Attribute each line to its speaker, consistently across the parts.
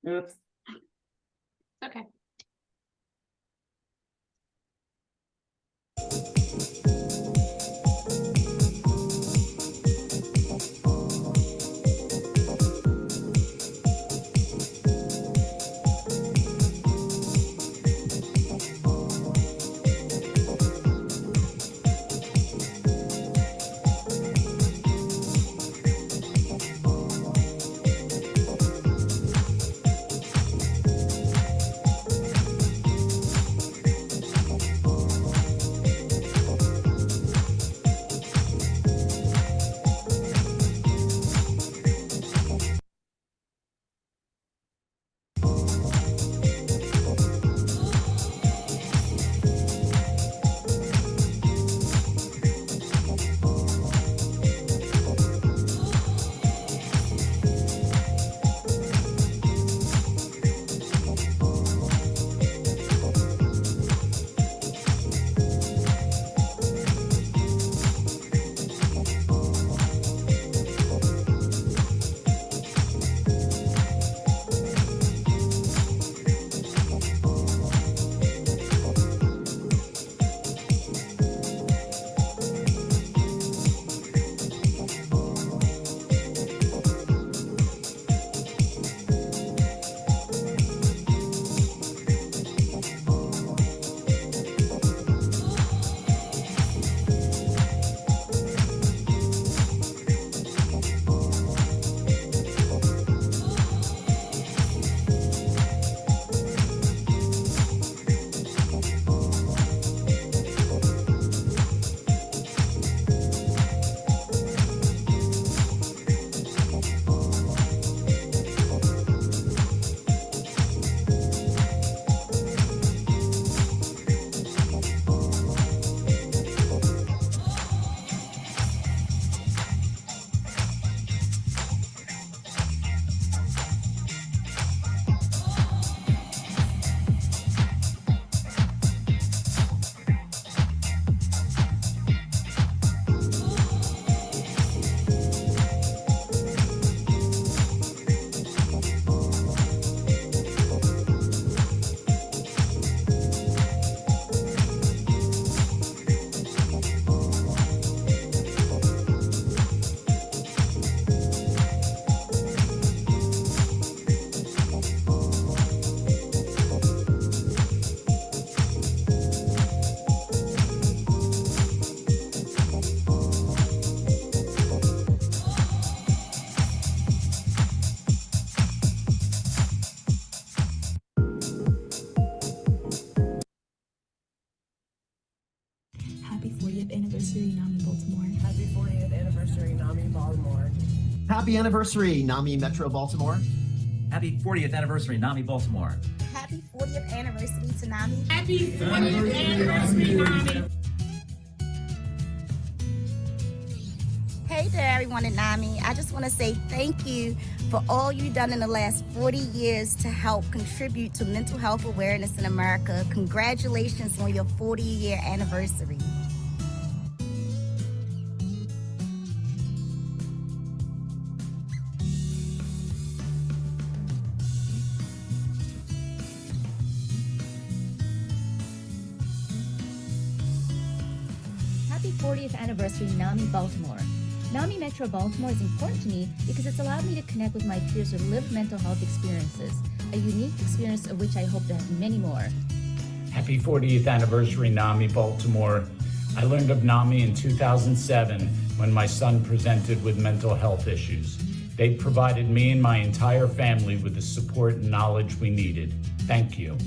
Speaker 1: Oops.
Speaker 2: Okay.
Speaker 3: Happy 40th anniversary, NAMI Baltimore.
Speaker 4: Happy 40th anniversary, NAMI Baltimore.
Speaker 5: Happy anniversary, NAMI Metro Baltimore.
Speaker 6: Happy 40th anniversary, NAMI Baltimore.
Speaker 7: Happy 40th anniversary to NAMI.
Speaker 2: Happy 40th anniversary, NAMI.
Speaker 7: Hey there, everyone at NAMI. I just want to say thank you for all you've done in the last 40 years to help contribute to mental health awareness in America. Congratulations on your 40-year anniversary.
Speaker 8: Happy 40th anniversary, NAMI Baltimore. NAMI Metro Baltimore is important to me because it's allowed me to connect with my peers who lived mental health experiences, a unique experience of which I hope to have many more.
Speaker 9: Happy 40th anniversary, NAMI Baltimore. I learned of NAMI in 2007 when my son presented with mental health issues. They provided me and my entire family with the support and knowledge we needed. Thank you.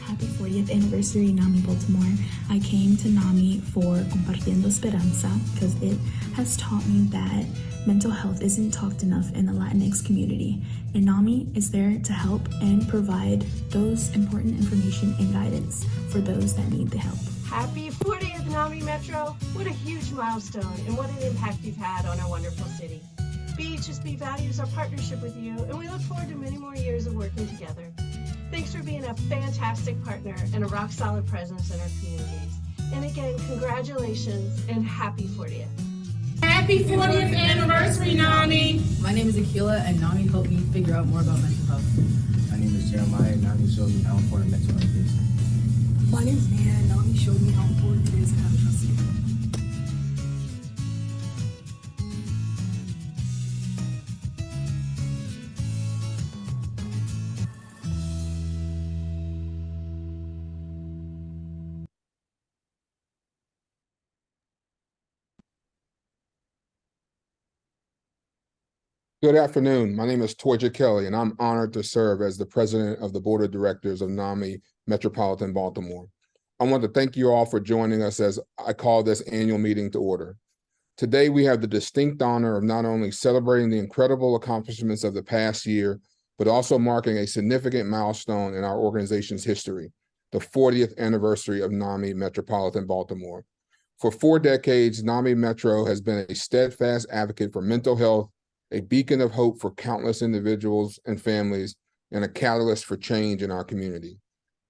Speaker 3: Happy 40th anniversary, NAMI Baltimore. I came to NAMI for Compartiendo Esperanza because it has taught me that mental health isn't talked enough in the Latinx community. And NAMI is there to help and provide those important information and guidance for those that need the help.
Speaker 4: Happy 40th NAMI Metro. What a huge milestone and what an impact you've had on our wonderful city.
Speaker 1: BHSB values our partnership with you, and we look forward to many more years of working together. Thanks for being a fantastic partner and a rock-solid presence in our communities. And again, congratulations and happy 40th.
Speaker 2: Happy 40th anniversary, NAMI.
Speaker 10: My name is Akila, and NAMI helped me figure out more about mental health.
Speaker 11: My name is Jeremiah, and NAMI showed me how important mental health is.
Speaker 10: My name is Nia, and NAMI showed me how important it is to have trust.
Speaker 12: Good afternoon. My name is Toyja Kelly, and I'm honored to serve as the president of the board of directors of NAMI Metropolitan Baltimore. I want to thank you all for joining us as I call this annual meeting to order. Today, we have the distinct honor of not only celebrating the incredible accomplishments of the past year, but also marking a significant milestone in our organization's history, the 40th anniversary of NAMI Metropolitan Baltimore. For 4 decades, NAMI Metro has been a steadfast advocate for mental health, a beacon of hope for countless individuals and families, and a catalyst for change in our community.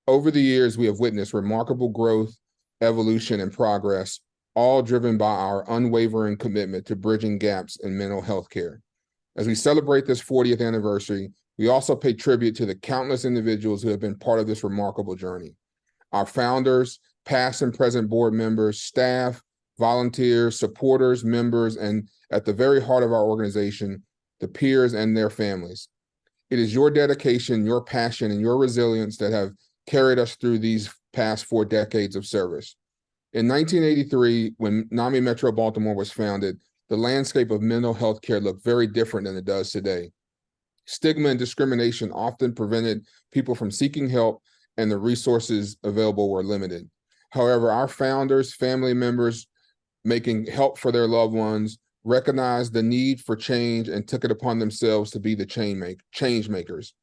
Speaker 12: Over the years, we have witnessed remarkable growth, evolution, and progress, all driven by our unwavering commitment to bridging gaps in mental health care. As we celebrate this 40th anniversary, we also pay tribute to the countless individuals who have been part of this remarkable journey. Our founders, past and present board members, staff, volunteers, supporters, members, and at the very heart of our organization, the peers and their families. It is your dedication, your passion, and your resilience that have carried us through these past 4 decades of service. In 1983, when NAMI Metro Baltimore was founded, the landscape of mental health care looked very different than it does today. Stigma and discrimination often prevented people from seeking help, and the resources available were limited. However, our founders, family members making help for their loved ones, recognized the need for change and took it upon themselves to be the change makers.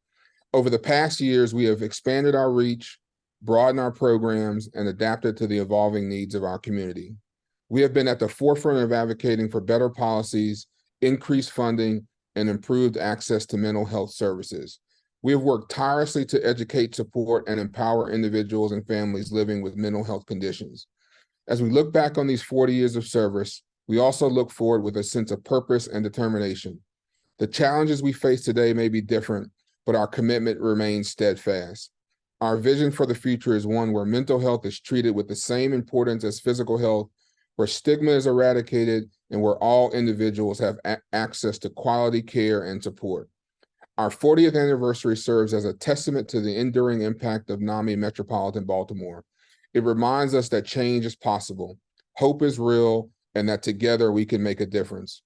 Speaker 12: Over the past years, we have expanded our reach, broadened our programs, and adapted to the evolving needs of our community. We have been at the forefront of advocating for better policies, increased funding, and improved access to mental health services. We have worked tirelessly to educate, support, and empower individuals and families living with mental health conditions. As we look back on these 40 years of service, we also look forward with a sense of purpose and determination. The challenges we face today may be different, but our commitment remains steadfast. Our vision for the future is one where mental health is treated with the same importance as physical health, where stigma is eradicated, and where all individuals have access to quality care and support. Our 40th anniversary serves as a testament to the enduring impact of NAMI Metropolitan Baltimore. It reminds us that change is possible, hope is real, and that together we can make a difference.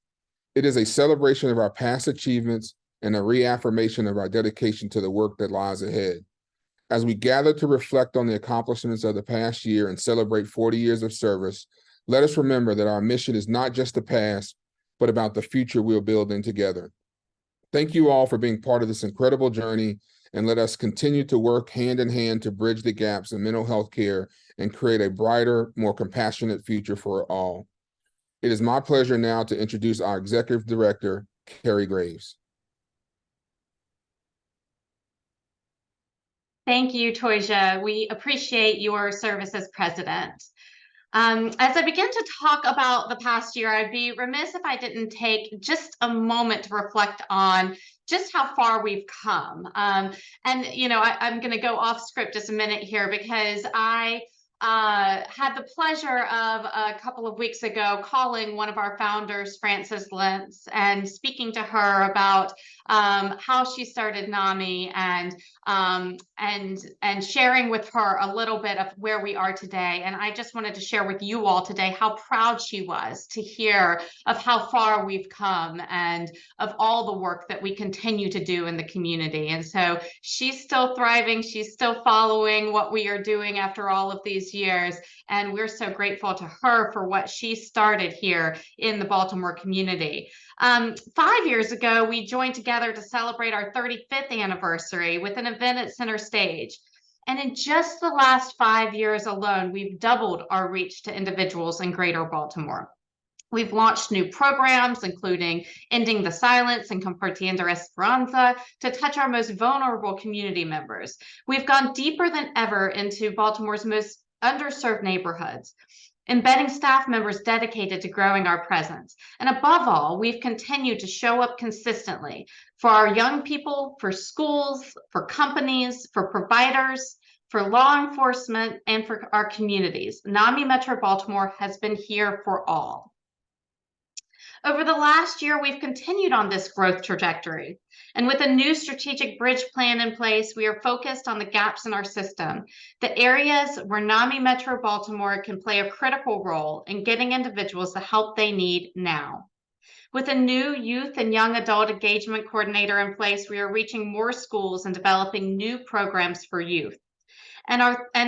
Speaker 12: It is a celebration of our past achievements and a reaffirmation of our dedication to the work that lies ahead. As we gather to reflect on the accomplishments of the past year and celebrate 40 years of service, let us remember that our mission is not just the past, but about the future we're building together. Thank you all for being part of this incredible journey, and let us continue to work hand in hand to bridge the gaps in mental health care and create a brighter, more compassionate future for all. It is my pleasure now to introduce our Executive Director, Carrie Graves.
Speaker 2: Thank you, Toyja. We appreciate your service as president. As I begin to talk about the past year, I'd be remiss if I didn't take just a moment to reflect on just how far we've come. And, you know, I'm going to go off script just a minute here because I had the pleasure of a couple of weeks ago calling one of our founders, Frances Lentz, and speaking to her about how she started NAMI and sharing with her a little bit of where we are today. And I just wanted to share with you all today how proud she was to hear of how far we've come and of all the work that we continue to do in the community. And so she's still thriving. She's still following what we are doing after all of these years. And we're so grateful to her for what she started here in the Baltimore community. 5 years ago, we joined together to celebrate our 35th anniversary with an event at Center Stage. And in just the last 5 years alone, we've doubled our reach to individuals in Greater Baltimore. We've launched new programs, including Ending the Silence and Compartiendo Esperanza, to touch our most vulnerable community members. We've gone deeper than ever into Baltimore's most underserved neighborhoods, embedding staff members dedicated to growing our presence. And above all, we've continued to show up consistently for our young people, for schools, for companies, for providers, for law enforcement, and for our communities. NAMI Metro Baltimore has been here for all. Over the last year, we've continued on this growth trajectory. And with a new strategic bridge plan in place, we are focused on the gaps in our system, the areas where NAMI Metro Baltimore can play a critical role in getting individuals the help they need now. With a new youth and young adult engagement coordinator in place, we are reaching more schools and developing new programs for youth. And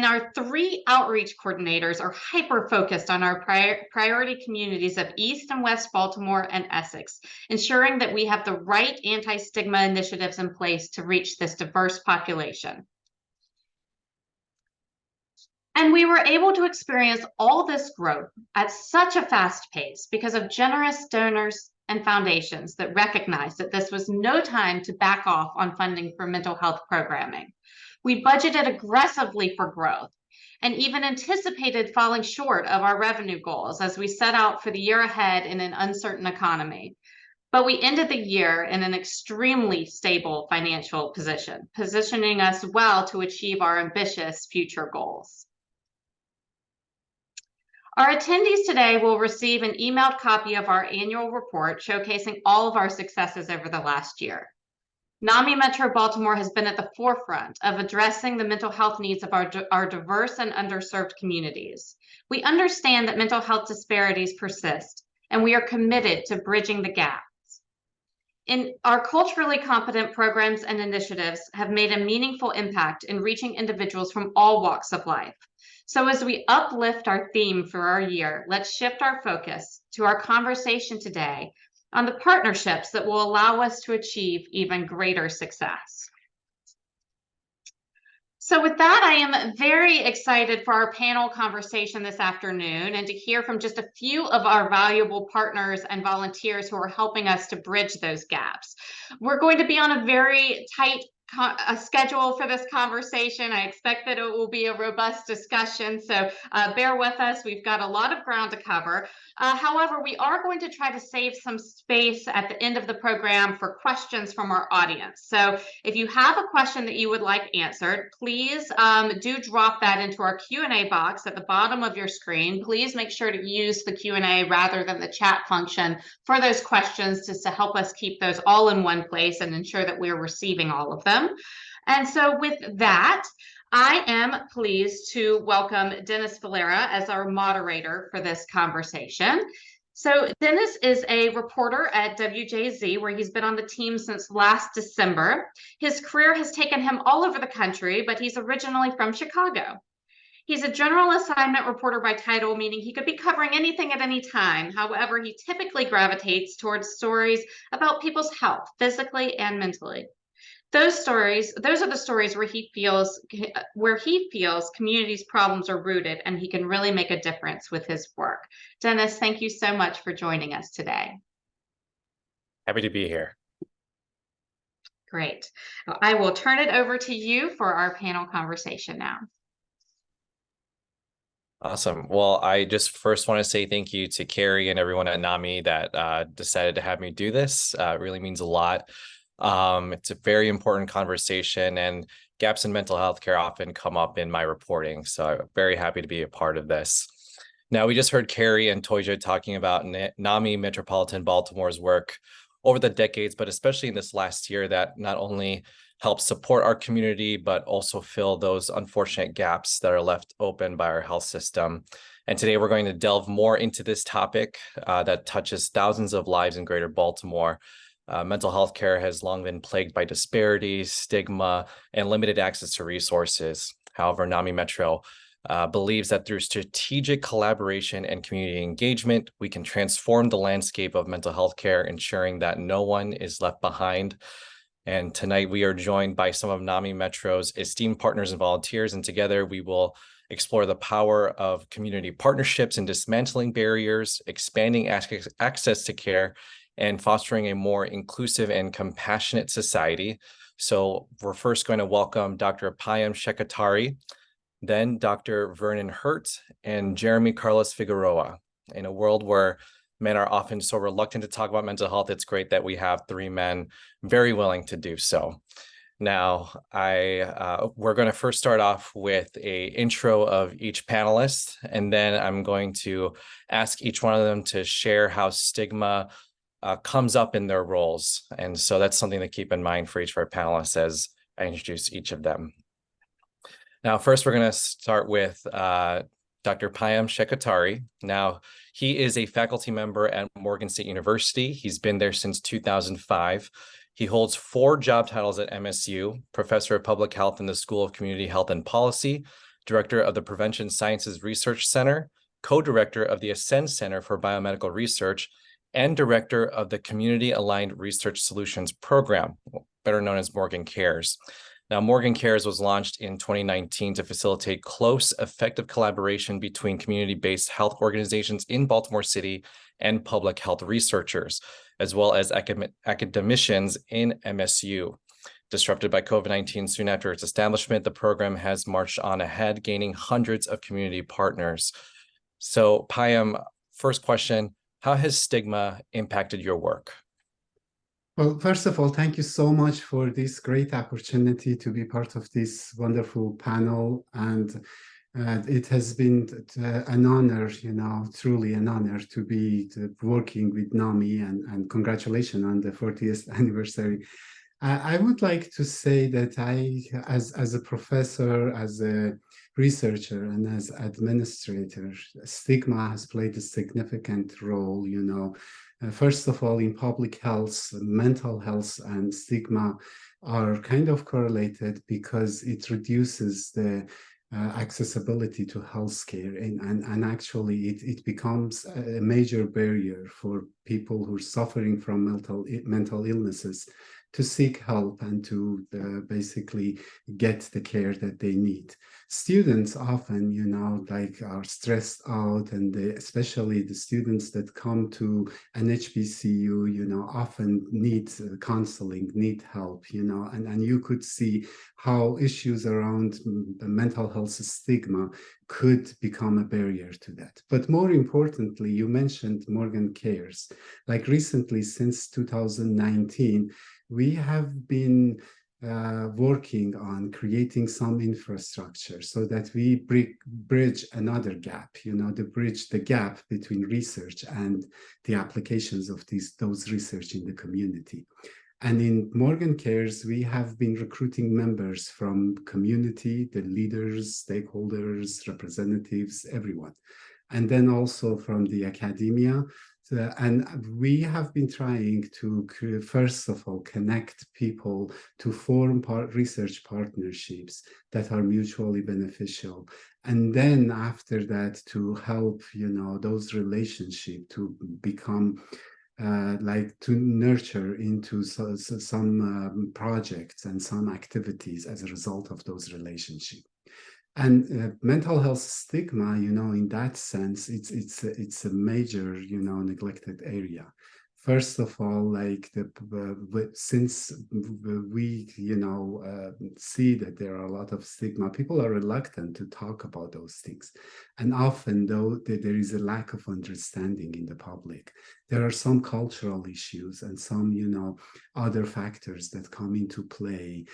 Speaker 2: our 3 outreach coordinators are hyper-focused on our priority communities of East and West Baltimore and Essex, ensuring that we have the right anti-stigma initiatives in place to reach this diverse population. And we were able to experience all this growth at such a fast pace because of generous donors and foundations that recognized that this was no time to back off on funding for mental health programming. We budgeted aggressively for growth and even anticipated falling short of our revenue goals as we set out for the year ahead in an uncertain economy. But we ended the year in an extremely stable financial position, positioning us well to achieve our ambitious future goals. Our attendees today will receive an emailed copy of our annual report showcasing all of our successes over the last year. NAMI Metro Baltimore has been at the forefront of addressing the mental health needs of our diverse and underserved communities. We understand that mental health disparities persist, and we are committed to bridging the gaps. Our culturally competent programs and initiatives have made a meaningful impact in reaching individuals from all walks of life. So as we uplift our theme for our year, let's shift our focus to our conversation today on the partnerships that will allow us to achieve even greater success. So with that, I am very excited for our panel conversation this afternoon and to hear from just a few of our valuable partners and volunteers who are helping us to bridge those gaps. We're going to be on a very tight schedule for this conversation. I expect that it will be a robust discussion, so bear with us. We've got a lot of ground to cover. However, we are going to try to save some space at the end of the program for questions from our audience. So if you have a question that you would like answered, please do drop that into our Q&A box at the bottom of your screen. Please make sure to use the Q&A rather than the chat function for those questions, just to help us keep those all in one place and ensure that we're receiving all of them. And so with that, I am pleased to welcome Dennis Valera as our moderator for this conversation. So Dennis is a reporter at WJZ, where he's been on the team since last December. His career has taken him all over the country, but he's originally from Chicago. He's a general assignment reporter by title, meaning he could be covering anything at any time. However, he typically gravitates towards stories about people's health, physically and mentally. Those are the stories where he feels communities' problems are rooted, and he can really make a difference with his work. Dennis, thank you so much for joining us today.
Speaker 13: Happy to be here.
Speaker 2: Great. I will turn it over to you for our panel conversation now.
Speaker 13: Awesome. Well, I just first want to say thank you to Carrie and everyone at NAMI that decided to have me do this. It really means a lot. It's a very important conversation, and gaps in mental health care often come up in my reporting. So I'm very happy to be a part of this. Now, we just heard Carrie and Toyja talking about NAMI Metropolitan Baltimore's work over the decades, but especially in this last year, that not only helps support our community, but also fill those unfortunate gaps that are left open by our health system. And today we're going to delve more into this topic that touches thousands of lives in Greater Baltimore. Mental health care has long been plagued by disparities, stigma, and limited access to resources. However, NAMI Metro believes that through strategic collaboration and community engagement, we can transform the landscape of mental health care, ensuring that no one is left behind. And tonight we are joined by some of NAMI Metro's esteemed partners and volunteers, and together we will explore the power of community partnerships and dismantling barriers, expanding access to care, and fostering a more inclusive and compassionate society. So we're first going to welcome Dr. Payam Shekatari, then Dr. Vernon Hurt, and Jeremy Carlos Figueroa. In a world where men are often so reluctant to talk about mental health, it's great that we have three men very willing to do so. Now, we're going to first start off with an intro of each panelist, and then I'm going to ask each one of them to share how stigma comes up in their roles. And so that's something to keep in mind for each of our panelists as I introduce each of them. Now, first, we're going to start with Dr. Payam Shekatari. Now, he is a faculty member at Morgan State University. He's been there since 2005. He holds 4 job titles at MSU, Professor of Public Health in the School of Community Health and Policy, Director of the Prevention Sciences Research Center, Co-Director of the Ascend Center for Biomedical Research, and Director of the Community Aligned Research Solutions Program, better known as Morgan Cares. Now, Morgan Cares was launched in 2019 to facilitate close, effective collaboration between community-based health organizations in Baltimore City and public health researchers, as well as academicians in MSU. Disrupted by COVID-19 soon after its establishment, the program has marched on ahead, gaining hundreds of community partners. So, Payam, first question, how has stigma impacted your work?
Speaker 14: Well, first of all, thank you so much for this great opportunity to be part of this wonderful panel. And it has been an honor, truly an honor to be working with NAMI, and congratulations on the 40th anniversary. I would like to say that as a professor, as a researcher, and as administrator, stigma has played a significant role, First of all, in public health, mental health and stigma are kind of correlated because it reduces the accessibility to healthcare, and actually it becomes a major barrier for people who are suffering from mental illnesses to seek help and to basically get the care that they need. Students often, are stressed out, and especially the students that come to an HBCU, often need counseling, need help, and you could see how issues around the mental health stigma could become a barrier to that. But more importantly, you mentioned Morgan Cares. Like recently, since 2019, we have been working on creating some infrastructure so that we bridge another gap, to bridge the gap between research and the applications of those research in the community. And in Morgan Cares, we have been recruiting members from community, the leaders, stakeholders, representatives, everyone. And then also from the academia. And we have been trying to, first of all, connect people to form research partnerships that are mutually beneficial. And then after that, to help, those relationships to become to nurture into some projects and some activities as a result of those relationships. And mental health stigma, in that sense, it's a major, neglected area. First of all, since we, see that there are a lot of stigma, people are reluctant to talk about those things. And often, though, there is a lack of understanding in the public. There are some cultural issues and some, other factors that come into play,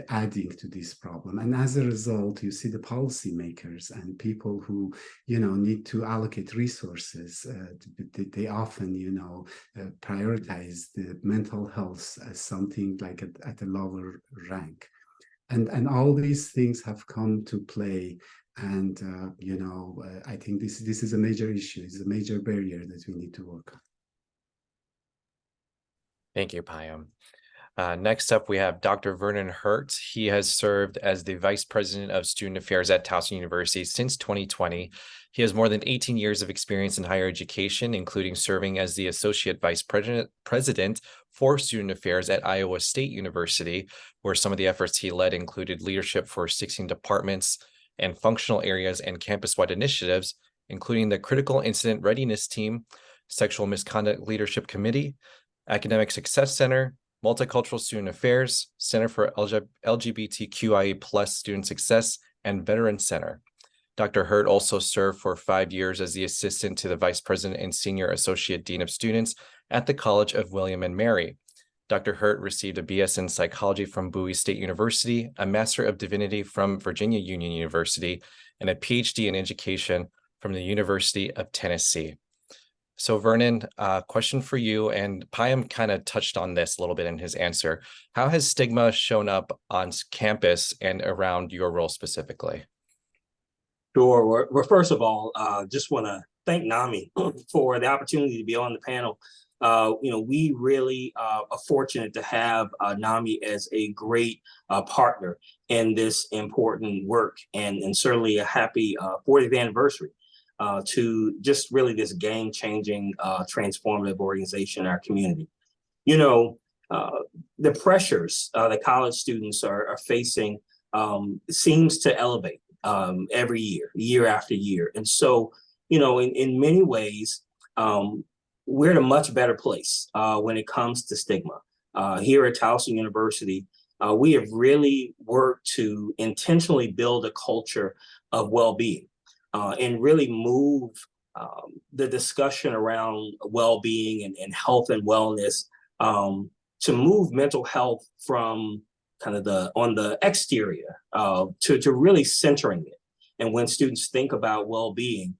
Speaker 14: adding to this problem. And as a result, you see the policymakers and people who, need to allocate resources. They often, prioritize the mental health as something like at a lower rank. And all these things have come to play. And, I think this is a major issue. It's a major barrier that we need to work on.
Speaker 13: Thank you, Payam. Next up, we have Dr. Vernon Hurt. He has served as the Vice President of Student Affairs at Towson University since 2020. He has more than 18 years of experience in higher education, including serving as the Associate Vice President for Student Affairs at Iowa State University, where some of the efforts he led included leadership for 16 departments, and functional areas and campus-wide initiatives, including the Critical Incident Readiness Team, Sexual Misconduct Leadership Committee, Academic Success Center, Multicultural Student Affairs, Center for LGBTQIA+ Student Success, and Veterans Center. Dr. Hurt also served for 5 years as the assistant to the Vice President and Senior Associate Dean of Students at the College of William and Mary. Dr. Hurt received a BS in Psychology from Bowie State University, a Master of Divinity from Virginia Union University, and a PhD in Education from the University of Tennessee. So Vernon, question for you, and Payam kind of touched on this a little bit in his answer. How has stigma shown up on campus and around your role specifically?
Speaker 15: Sure. Well, first of all, just want to thank NAMI for the opportunity to be on the panel. We really are fortunate to have NAMI as a great partner in this important work, and certainly a happy 40th anniversary to just really this game-changing, transformative organization in our community. The pressures that college students are facing seems to elevate every year after year. And so, in many ways, we're in a much better place when it comes to stigma. Here at Towson University, we have really worked to intentionally build a culture of well-being and really move the discussion around well-being and health and wellness to move mental health from kind of on the exterior to really centering it. And when students think about well-being,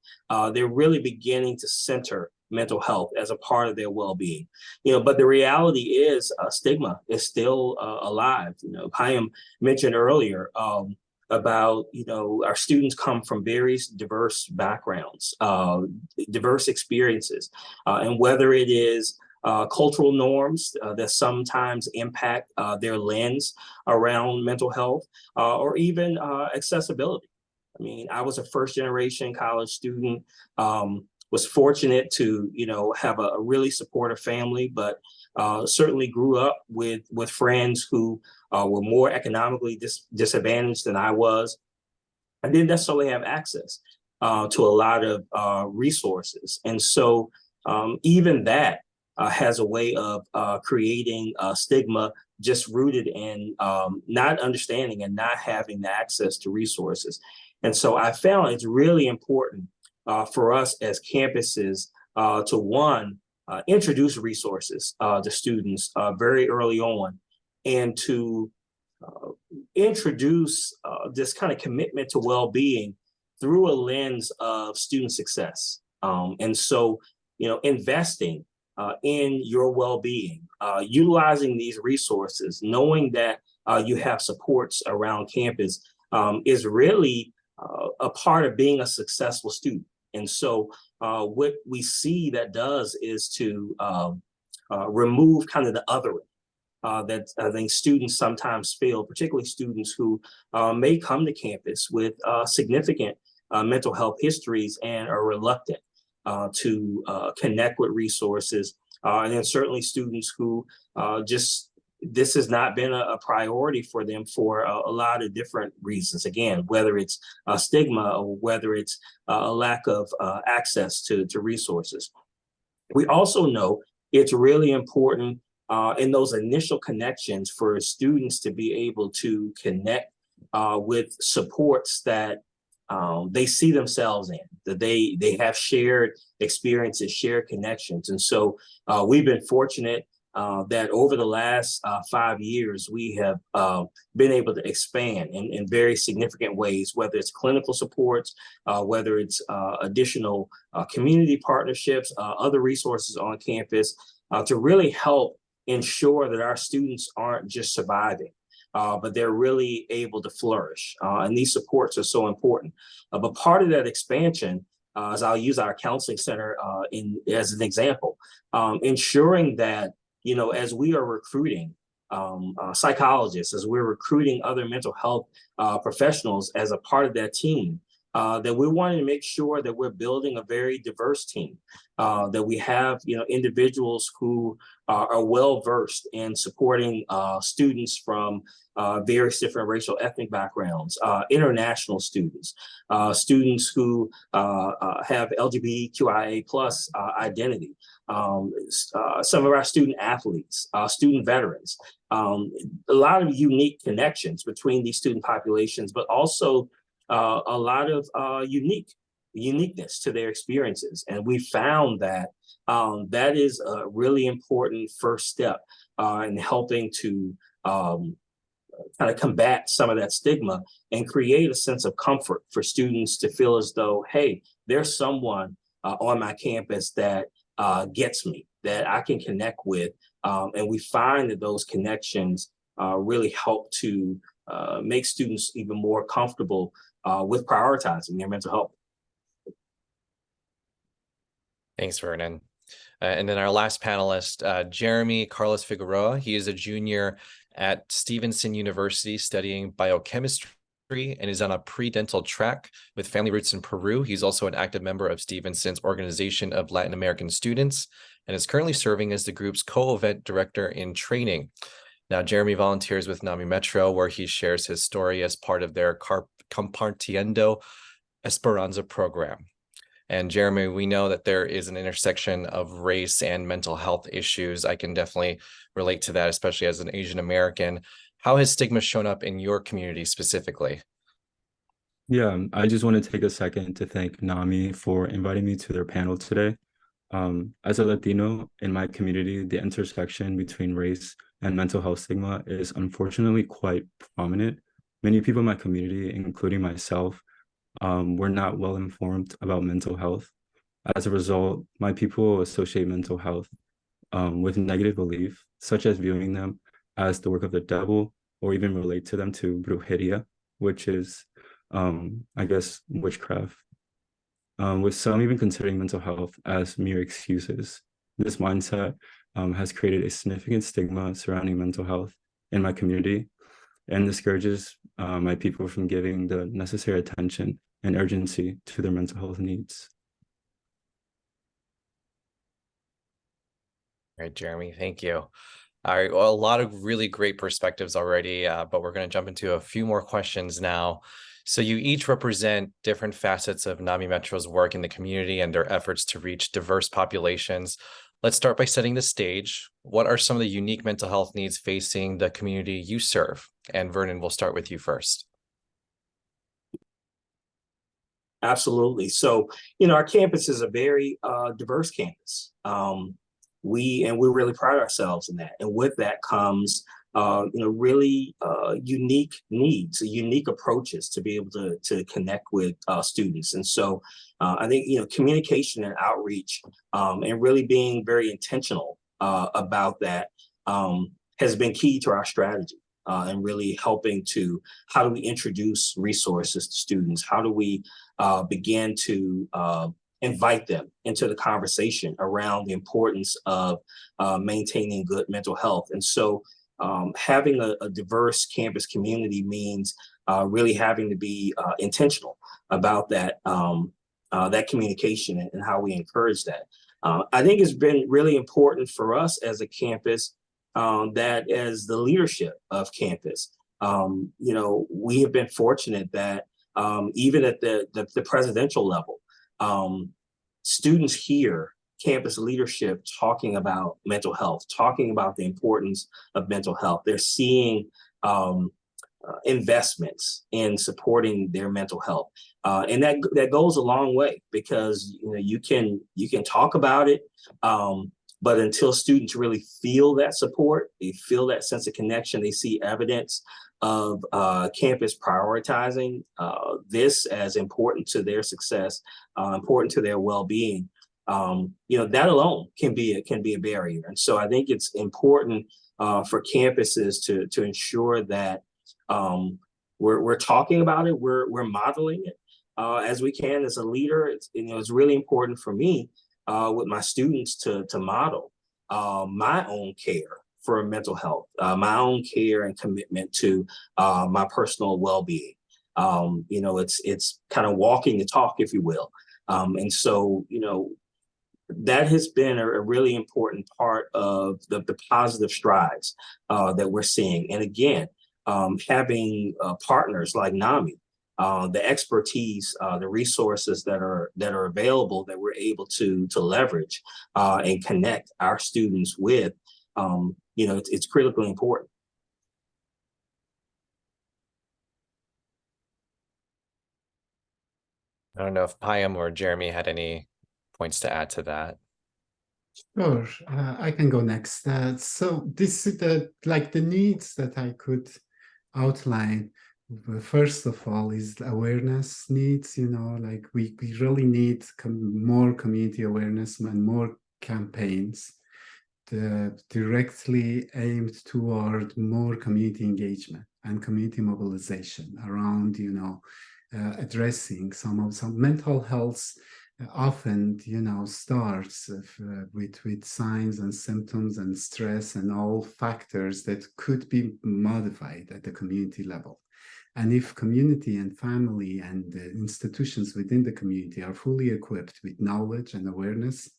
Speaker 15: they're really beginning to center mental health as a part of their well-being. But the reality is stigma is still alive. Payam mentioned earlier about, our students come from various diverse backgrounds, diverse experiences, and whether it is cultural norms that sometimes impact their lens around mental health, or even accessibility. I mean, I was a first-generation college student, was fortunate to, have a really supportive family, but certainly grew up with friends who were more economically disadvantaged than I was. I didn't necessarily have access to a lot of resources. And so even that has a way of creating stigma just rooted in not understanding and not having the access to resources. And so I found it's really important for us as campuses to, one, introduce resources to students very early on, and to introduce this kind of commitment to well-being through a lens of student success. And so, investing in your well-being, utilizing these resources, knowing that you have supports around campus is really a part of being a successful student. And so what we see that does is to remove kind of the othering that I think students sometimes feel, particularly students who may come to campus with significant mental health histories and are reluctant to connect with resources. And then certainly students who this has not been a priority for them for a lot of different reasons. Again, whether it's stigma or whether it's a lack of access to resources. We also know it's really important in those initial connections for students to be able to connect with supports that they see themselves in, that they have shared experiences, shared connections. And so we've been fortunate that over the last 5 years, we have been able to expand in very significant ways, whether it's clinical supports, whether it's additional community partnerships, other resources on campus to really help ensure that our students aren't just surviving, but they're really able to flourish. And these supports are so important. But part of that expansion, as I'll use our counseling center as an example, ensuring that as we are recruiting psychologists, as we're recruiting other mental health professionals as a part of that team, that we're wanting to make sure that we're building a very diverse team, that we have, individuals who are well versed in supporting students from various different racial ethnic backgrounds, international students, students who have LGBTQIA plus identity, some of our student athletes, student veterans, a lot of unique connections between these student populations, but also a lot of uniqueness to their experiences. And we found that that is a really important first step in helping to kind of combat some of that stigma and create a sense of comfort for students to feel as though, hey, there's someone on my campus that gets me, that I can connect with. And we find that those connections really help to make students even more comfortable with prioritizing their mental health.
Speaker 13: Thanks, Vernon. And then our last panelist, Jeremy Carlos Figueroa. He is a junior at Stevenson University studying biochemistry and is on a pre-dental track with family roots in Peru. He's also an active member of Stevenson's Organization of Latin American Students and is currently serving as the group's co-event director in training. Now, Jeremy volunteers with NAMI Metro, where he shares his story as part of their Compartiendo Esperanza program. And Jeremy, we know that there is an intersection of race and mental health issues. I can definitely relate to that, especially as an Asian American. How has stigma shown up in your community specifically?
Speaker 16: Yeah, I just want to take a second to thank NAMI for inviting me to their panel today. As a Latino in my community, the intersection between race and mental health stigma is unfortunately quite prominent. Many people in my community, including myself, were not well informed about mental health. As a result, my people associate mental health with negative belief, such as viewing them as the work of the devil, or even relate to them to brujeria, which is, I guess, witchcraft. With some even considering mental health as mere excuses. This mindset has created a significant stigma surrounding mental health in my community and discourages my people from giving the necessary attention and urgency to their mental health needs.
Speaker 13: All right, Jeremy, thank you. All right, well, a lot of really great perspectives already, but we're going to jump into a few more questions now. So you each represent different facets of NAMI Metro's work in the community and their efforts to reach diverse populations. Let's start by setting the stage. What are some of the unique mental health needs facing the community you serve? And Vernon, we'll start with you first.
Speaker 15: Absolutely. So, our campus is a very diverse campus. We really pride ourselves in that. And with that comes, really unique needs, unique approaches to be able to connect with students. And so I think, communication and outreach and really being very intentional about that has been key to our strategy. And really helping to, how do we introduce resources to students? How do we begin to invite them into the conversation around the importance of maintaining good mental health? And so having a diverse campus community means really having to be intentional about that, that communication and how we encourage that. I think it's been really important for us as a campus that as the leadership of campus, we have been fortunate that even at the presidential level, students hear campus leadership talking about mental health, talking about the importance of mental health. They're seeing investments in supporting their mental health. And that goes a long way because you can talk about it, but until students really feel that support, they feel that sense of connection, they see evidence of campus prioritizing this as important to their success, important to their well-being, that alone can be a barrier. And so I think it's important for campuses to ensure that we're talking about it, we're modeling it as we can. As a leader, it's really important for me with my students to model my own care for mental health, my own care and commitment to my personal well-being. You know, it's kind of walking the talk, if you will. And so, you know, that has been a really important part of the positive strides that we're seeing. And again, having partners like NAMI, the expertise, the resources that are available that we're able to leverage and connect our students with, you know, it's critically important.
Speaker 13: I don't know if Payam or Jeremy had any points to add to that.
Speaker 14: Sure, I can go next. So this is the needs that I could outline. First of all, is awareness needs. You know, like we really need more community awareness and more campaigns directly aimed toward more community engagement and community mobilization around, you know, addressing some mental health. Often, you know, starts with signs and symptoms and stress and all factors that could be modified at the community level. And if community and family and the institutions within the community are fully equipped with knowledge and awareness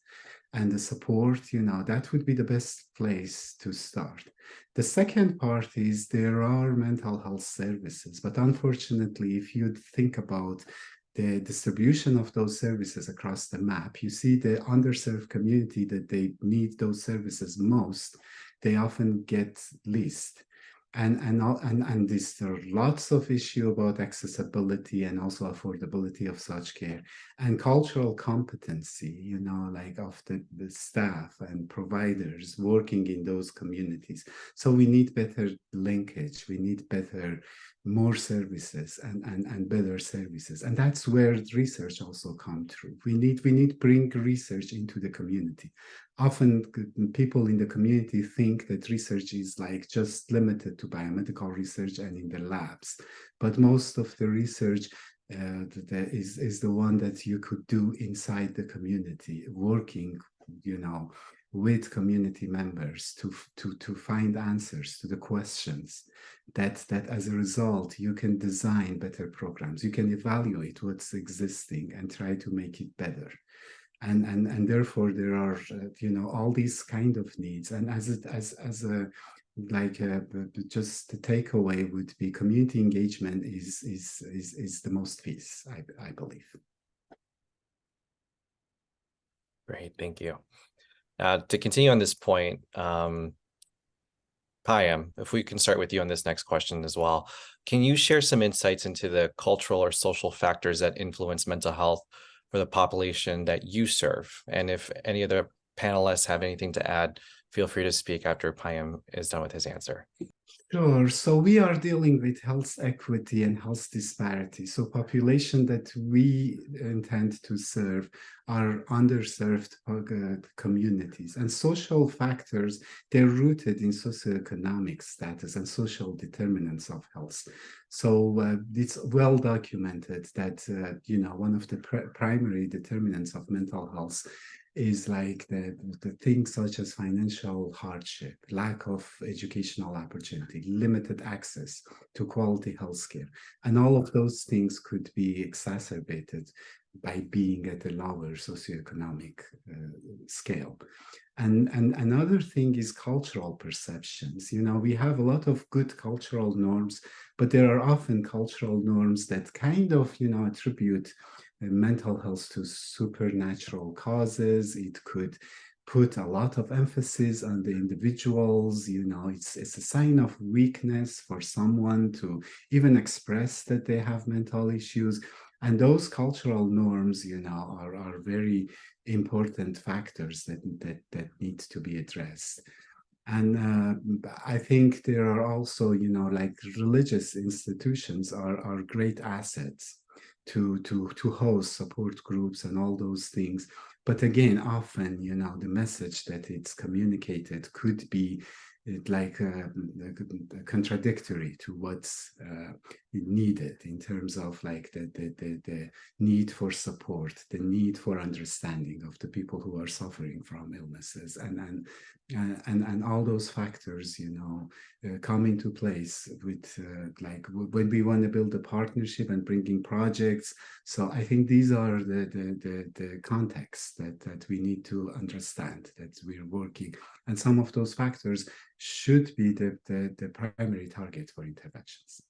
Speaker 14: and the support, you know, that would be the best place to start. The second part is there are mental health services, but unfortunately, if you think about the distribution of those services across the map, you see the underserved community that they need those services most, they often get least. And there are lots of issues about accessibility and also affordability of such care and cultural competency, you know, like of the staff and providers working in those communities. So we need better linkage, we need more services and better services. And that's where research also comes through. We need bring research into the community. Often people in the community think that research is like just limited to biomedical research and in the labs, but most of the research is the one that you could do inside the community, working, you know, with community members to find answers to the questions that as a result you can design better programs, you can evaluate what's existing and try to make it better. And therefore there are you know, all these kind of needs. And just the takeaway would be community engagement is the most piece, I believe.
Speaker 13: Great, thank you. To continue on this point, Payam, if we can start with you on this next question as well, can you share some insights into the cultural or social factors that influence mental health for the population that you serve? And if any other panelists have anything to add, feel free to speak after Payam is done with his answer.
Speaker 14: Sure. So we are dealing with health equity and health disparity. So population that we intend to serve are underserved communities, and social factors, they're rooted in socioeconomic status and social determinants of health. So it's well documented that, you know, one of the primary determinants of mental health is like the things such as financial hardship, lack of educational opportunity, limited access to quality healthcare. And all of those things could be exacerbated by being at a lower socioeconomic scale. And another thing is cultural perceptions. You know, we have a lot of good cultural norms, but there are often cultural norms that kind of, you know, attribute mental health to supernatural causes. It could put a lot of emphasis on the individuals. You know, it's a sign of weakness for someone to even express that they have mental issues. And those cultural norms, you know, are very important factors that need to be addressed. And I think there are also, you know, like religious institutions are great assets to host support groups and all those things. But again, often, you know, the message that it's communicated could be contradictory to what's needed in terms of like the need for support, the need for understanding of the people who are suffering from illnesses, and all those factors, come into place with like when we want to build a partnership and bringing projects. So I think these are the context that we need to understand that we're working, and some of those factors should be the primary target for interventions.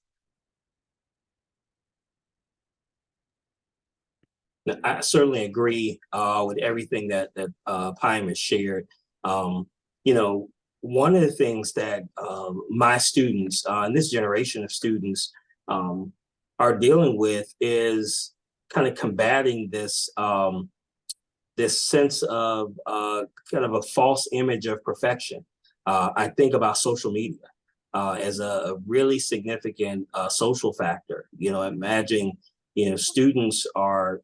Speaker 15: I certainly agree with everything that Payam has shared. One of the things that my students and this generation of students are dealing with is kind of combating this this sense of kind of a false image of perfection. I think about social media as a really significant social factor. Imagine, students are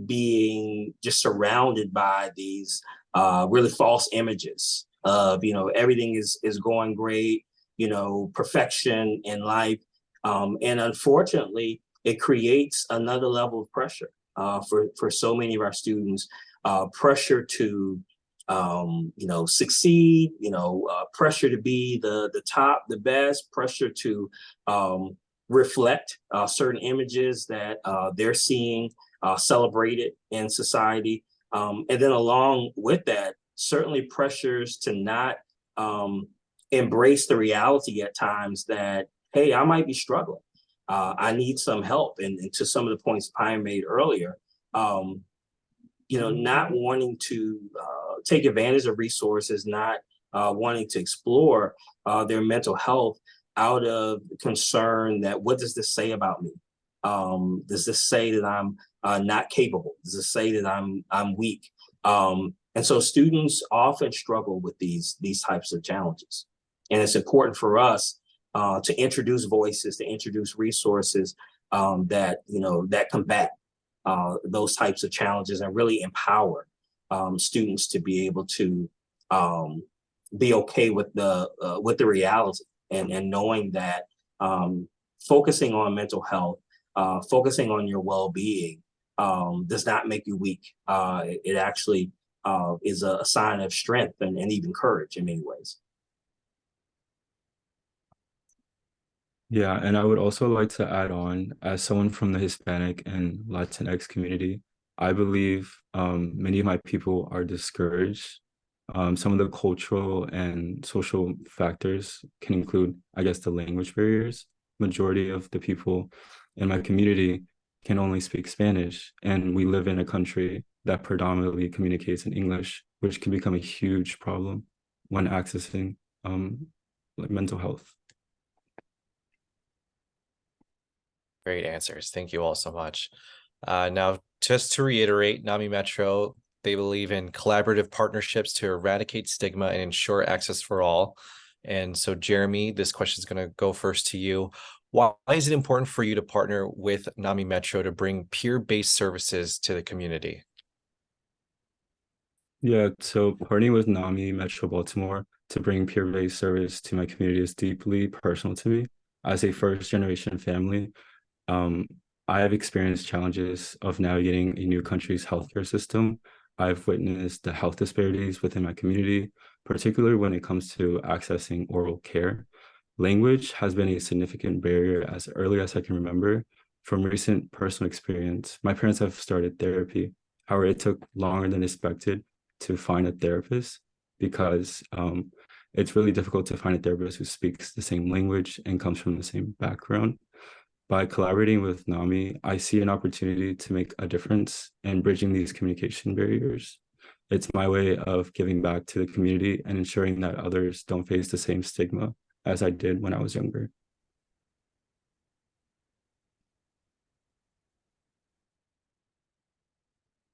Speaker 15: being just surrounded by these really false images of, everything is going great, perfection in life. And unfortunately, it creates another level of pressure for so many of our students, pressure to succeed, pressure to be the top, the best, pressure to reflect certain images that they're seeing celebrated in society. And then along with that, certainly pressures to not embrace the reality at times that, hey, I might be struggling. I need some help. And to some of the points Payam made earlier, not wanting to take advantage of resources, not wanting to explore their mental health out of concern that, what does this say about me? Does this say that I'm not capable? Does this say that I'm weak? And so students often struggle with these types of challenges. And it's important for us to introduce voices, to introduce resources that combat those types of challenges and really empower students to be able to be okay with the reality and knowing that focusing on mental health, focusing on your well-being does not make you weak. It actually is a sign of strength and even courage in many ways.
Speaker 16: Yeah, and I would also like to add on, as someone from the Hispanic and Latinx community, I believe many of my people are discouraged. Some of the cultural and social factors can include, I guess, the language barriers. Majority of the people in my community can only speak Spanish, and we live in a country that predominantly communicates in English, which can become a huge problem when accessing like mental health.
Speaker 13: Great answers. Thank you all so much. Now, just to reiterate, NAMI Metro, they believe in collaborative partnerships to eradicate stigma and ensure access for all. And so, Jeremy, this question is going to go first to you. Why is it important for you to partner with NAMI Metro to bring peer-based services to the community?
Speaker 16: Yeah, so partnering with NAMI Metro Baltimore to bring peer-based service to my community is deeply personal to me. As a first-generation family, I have experienced challenges of navigating a new country's healthcare system. I've witnessed the health disparities within my community, particularly when it comes to accessing oral care. Language has been a significant barrier as early as I can remember. From recent personal experience, my parents have started therapy. However, it took longer than expected to find a therapist because it's really difficult to find a therapist who speaks the same language and comes from the same background. By collaborating with NAMI, I see an opportunity to make a difference in bridging these communication barriers. It's my way of giving back to the community and ensuring that others don't face the same stigma as I did when I was younger.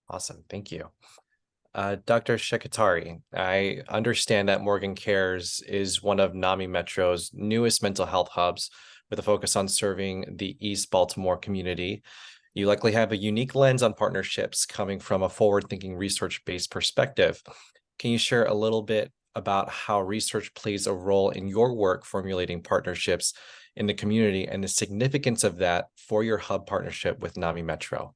Speaker 13: Awesome. Thank you. Dr. Shekatari, I understand that Morgan Cares is one of NAMI Metro's newest mental health hubs with a focus on serving the East Baltimore community. You likely have a unique lens on partnerships coming from a forward-thinking research-based perspective. Can you share a little bit about how research plays a role in your work formulating partnerships in the community and the significance of that for your hub partnership with NAMI Metro.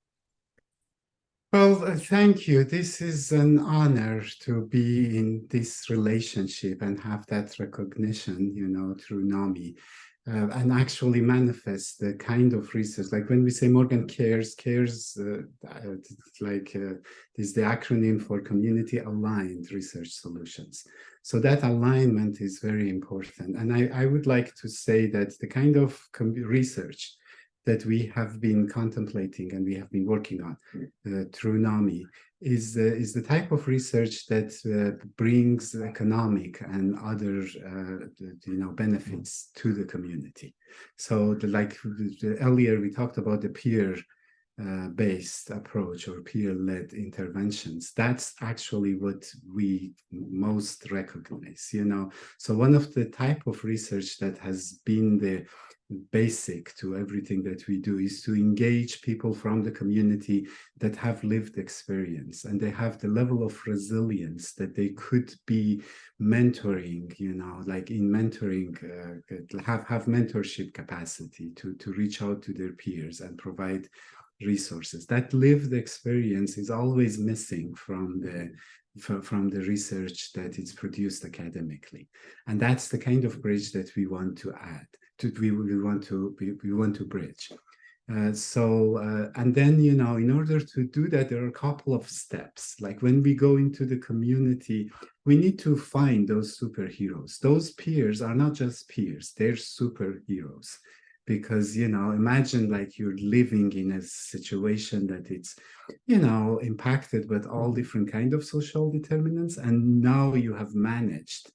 Speaker 14: Well, thank you. This is an honor to be in this relationship and have that recognition, through NAMI, and actually manifest the kind of research. Like when we say Morgan cares is the acronym for Community Aligned Research Solutions. So that alignment is very important. And I would like to say that the kind of research that we have been contemplating and we have been working on through NAMI is the type of research that brings economic and other benefits to the community. So earlier we talked about the peer based approach or peer-led interventions. That's actually what we most recognize. So one of the type of research that has been the basic to everything that we do is to engage people from the community that have lived experience and they have the level of resilience that they could be mentoring, like in mentoring, have mentorship capacity to reach out to their peers and provide resources. That lived experience is always missing from the research that is produced academically, and that's the kind of bridge that we want to add. We want to bridge. And then in order to do that, there are a couple of steps. Like when we go into the community, we need to find those superheroes. Those peers are not just peers; they're superheroes. Because, imagine like you're living in a situation that it's, impacted with all different kind of social determinants. And now you have managed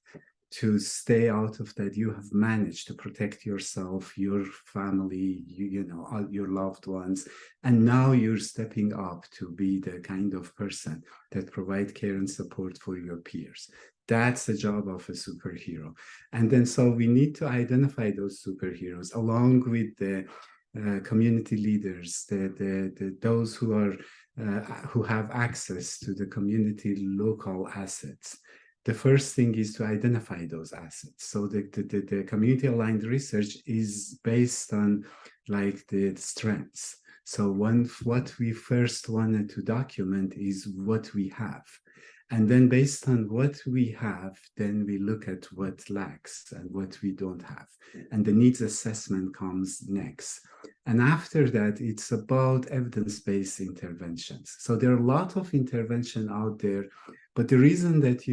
Speaker 14: to stay out of that. You have managed to protect yourself, your family, your loved ones. And now you're stepping up to be the kind of person that provide care and support for your peers. That's the job of a superhero. And then so we need to identify those superheroes along with the community leaders, those who have access to the community local assets. The first thing is to identify those assets. So the community aligned research is based on like the strengths. So what we first wanted to document is what we have. And then based on what we have, then we look at what lacks and what we don't have. And the needs assessment comes next. And after that, it's about evidence-based interventions. So there are a lot of intervention out there, but the reason that,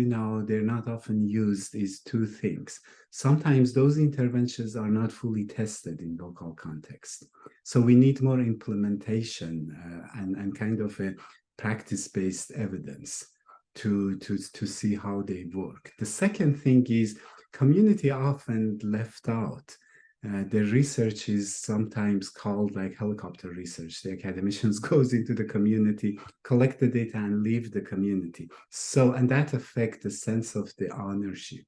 Speaker 14: they're not often used is two things. Sometimes those interventions are not fully tested in local context. So we need more implementation and kind of a practice-based evidence to see how they work. The second thing is community often left out. The research is sometimes called like helicopter research. The academicians goes into the community, collect the data and leave the community. So, and that affects the sense of the ownership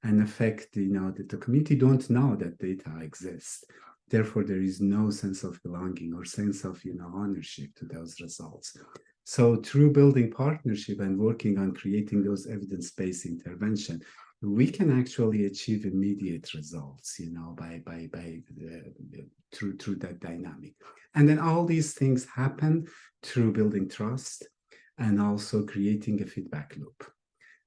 Speaker 14: and affect, that the community don't know that data exists. Therefore, there is no sense of belonging or sense of, ownership to those results. So through building partnership and working on creating those evidence-based intervention, we can actually achieve immediate results, through that dynamic. And then all these things happen through building trust and also creating a feedback loop.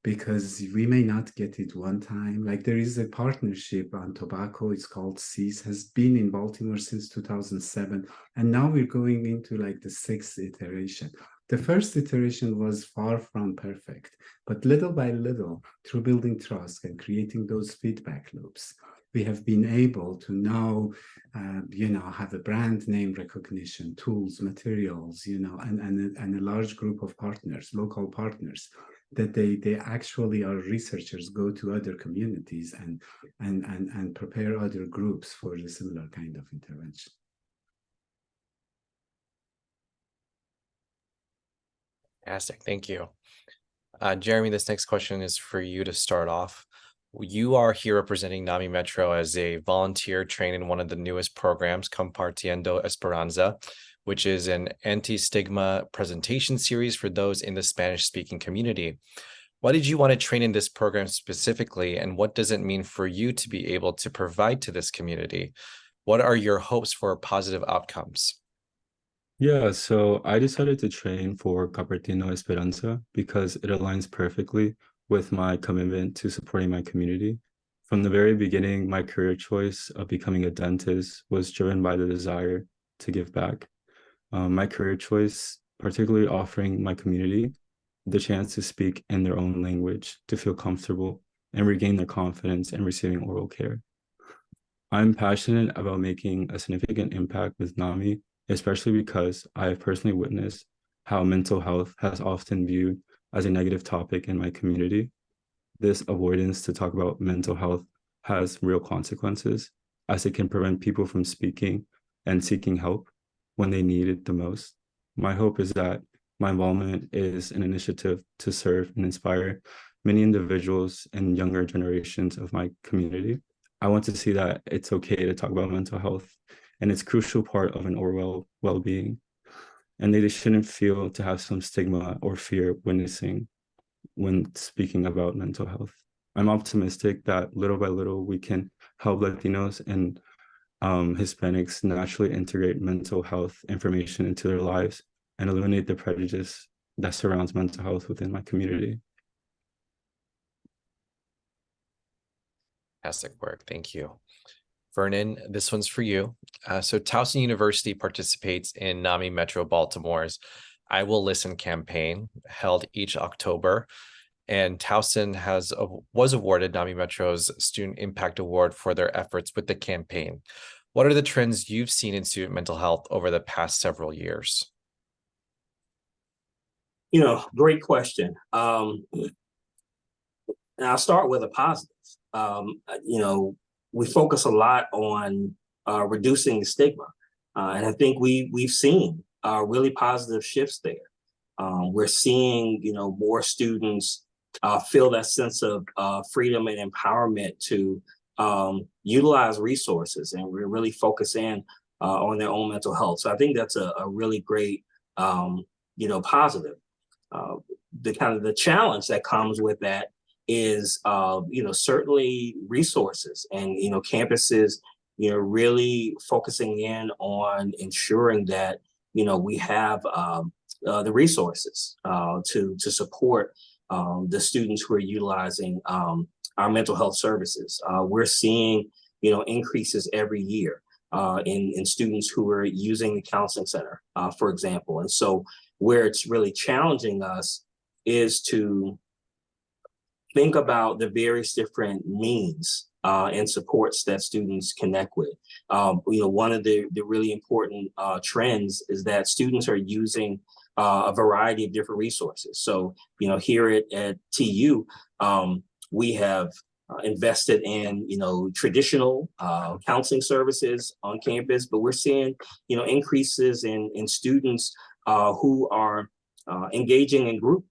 Speaker 14: Because we may not get it one time. Like there is a partnership on tobacco, it's called CEASE, has been in Baltimore since 2007. And now we're going into like the 6th iteration. The first iteration was far from perfect, but little by little, through building trust and creating those feedback loops, we have been able to now, have a brand name recognition, tools, materials, and a large group of partners, local partners, that they actually are researchers go to other communities and prepare other groups for a similar kind of intervention.
Speaker 13: Fantastic, thank you. Jeremy, this next question is for you to start off. You are here representing NAMI Metro as a volunteer trained in one of the newest programs, Compartiendo Esperanza, which is an anti-stigma presentation series for those in the Spanish-speaking community. Why did you want to train in this program specifically, and what does it mean for you to be able to provide to this community? What are your hopes for positive outcomes?
Speaker 16: Yeah, so I decided to train for Compartiendo Esperanza because it aligns perfectly with my commitment to supporting my community. From the very beginning, my career choice of becoming a dentist was driven by the desire to give back. My career choice, particularly offering my community the chance to speak in their own language, to feel comfortable and regain their confidence in receiving oral care. I'm passionate about making a significant impact with NAMI, especially because I have personally witnessed how mental health has often viewed as a negative topic in my community. This avoidance to talk about mental health has real consequences, as it can prevent people from speaking and seeking help when they need it the most. My hope is that my involvement is an initiative to serve and inspire many individuals and younger generations of my community. I want to see that it's okay to talk about mental health, and it's a crucial part of an overall well-being. And they shouldn't feel to have some stigma or fear witnessing when speaking about mental health. I'm optimistic that little by little we can help Latinos and Hispanics naturally integrate mental health information into their lives and eliminate the prejudice that surrounds mental health within my community.
Speaker 13: Fantastic work. Thank you. Vernon, this one's for you. So Towson University participates in NAMI Metro Baltimore's I Will Listen campaign held each October. And Towson was awarded NAMI Metro's Student Impact Award for their efforts with the campaign. What are the trends you've seen in student mental health over the past several years?
Speaker 15: Great question. And I'll start with a positive. We focus a lot on reducing the stigma. And I think we've seen really positive shifts there. We're seeing, more students feel that sense of freedom and empowerment to utilize resources, and we're really focus in on their own mental health. So I think that's a really great, positive. The challenge that comes with that is, certainly resources and, campuses, really focusing in on ensuring that, we have the resources to support the students who are utilizing our mental health services. We're seeing, increases every year in students who are using the counseling center, for example. And so where it's really challenging us is to think about the various different means and supports that students connect with. One of the really important trends is that students are using a variety of different resources. So, here at TU, we have invested in, traditional counseling services on campus, but we're seeing, increases in students who are engaging in group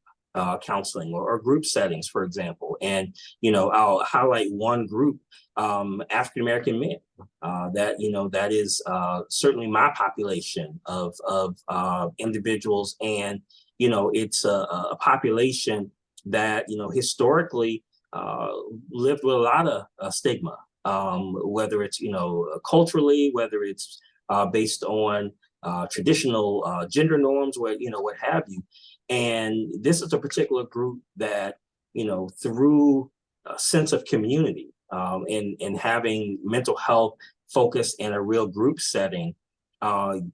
Speaker 15: counseling or group settings, for example. And, I'll highlight one group, African-American men, that is certainly my population of individuals. And, it's a population that, historically lived with a lot of stigma, whether it's, culturally, whether it's based on traditional gender norms, what have you. And this is a particular group that, through a sense of community and having mental health focused in a real group setting,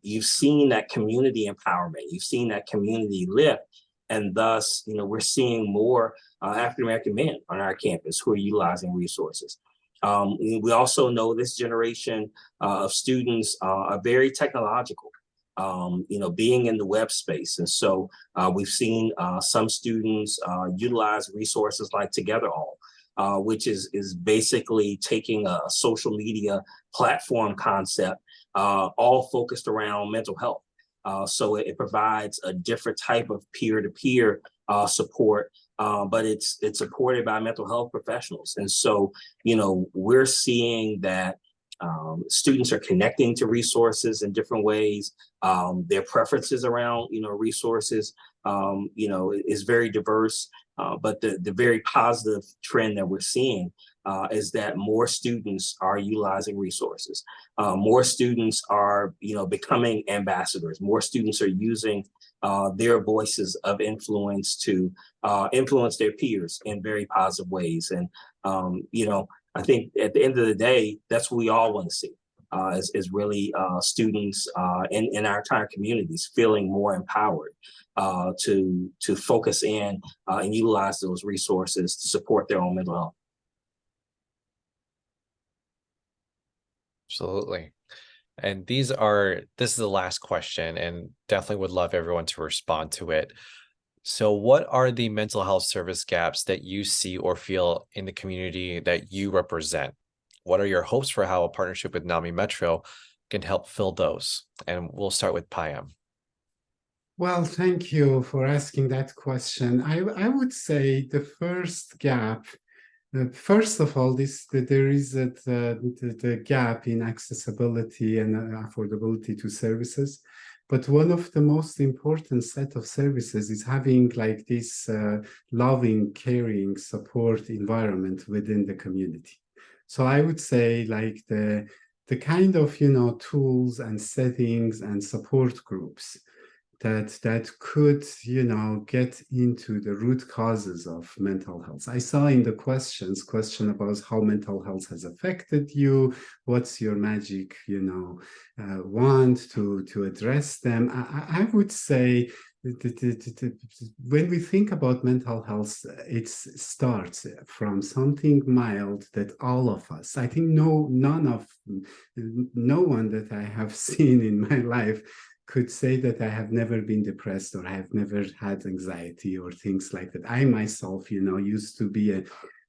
Speaker 15: you've seen that community empowerment, you've seen that community lift. And thus, we're seeing more African-American men on our campus who are utilizing resources. We also know this generation of students are very technological. Being in the web space. And so we've seen some students utilize resources like Together All, which is basically taking a social media platform concept, all focused around mental health. So it provides a different type of peer-to-peer support, but it's supported by mental health professionals. And so, we're seeing that students are connecting to resources in different ways. Their preferences around, resources, is very diverse. But the very positive trend that we're seeing is that more students are utilizing resources. More students are, becoming ambassadors. More students are using their voices of influence to influence their peers in very positive ways. And, I think at the end of the day, that's what we all want to see. Is really students in our entire communities feeling more empowered to focus in and utilize those resources to support their own mental health.
Speaker 13: Absolutely. And this is the last question, and definitely would love everyone to respond to it. So what are the mental health service gaps that you see or feel in the community that you represent? What are your hopes for how a partnership with NAMI Metro can help fill those? And we'll start with Payam.
Speaker 14: Well, thank you for asking that question. I would say the first gap, first of all, there is the gap in accessibility and affordability to services. But one of the most important set of services is having like this loving, caring, support environment within the community. So I would say like the kind of, tools and settings and support groups that could, get into the root causes of mental health. I saw in the question about how mental health has affected you, what's your magic, wand to address them. I would say when we think about mental health, it starts from something mild that all of us, I think no one that I have seen in my life could say that I have never been depressed or I have never had anxiety or things like that. I myself, used to be a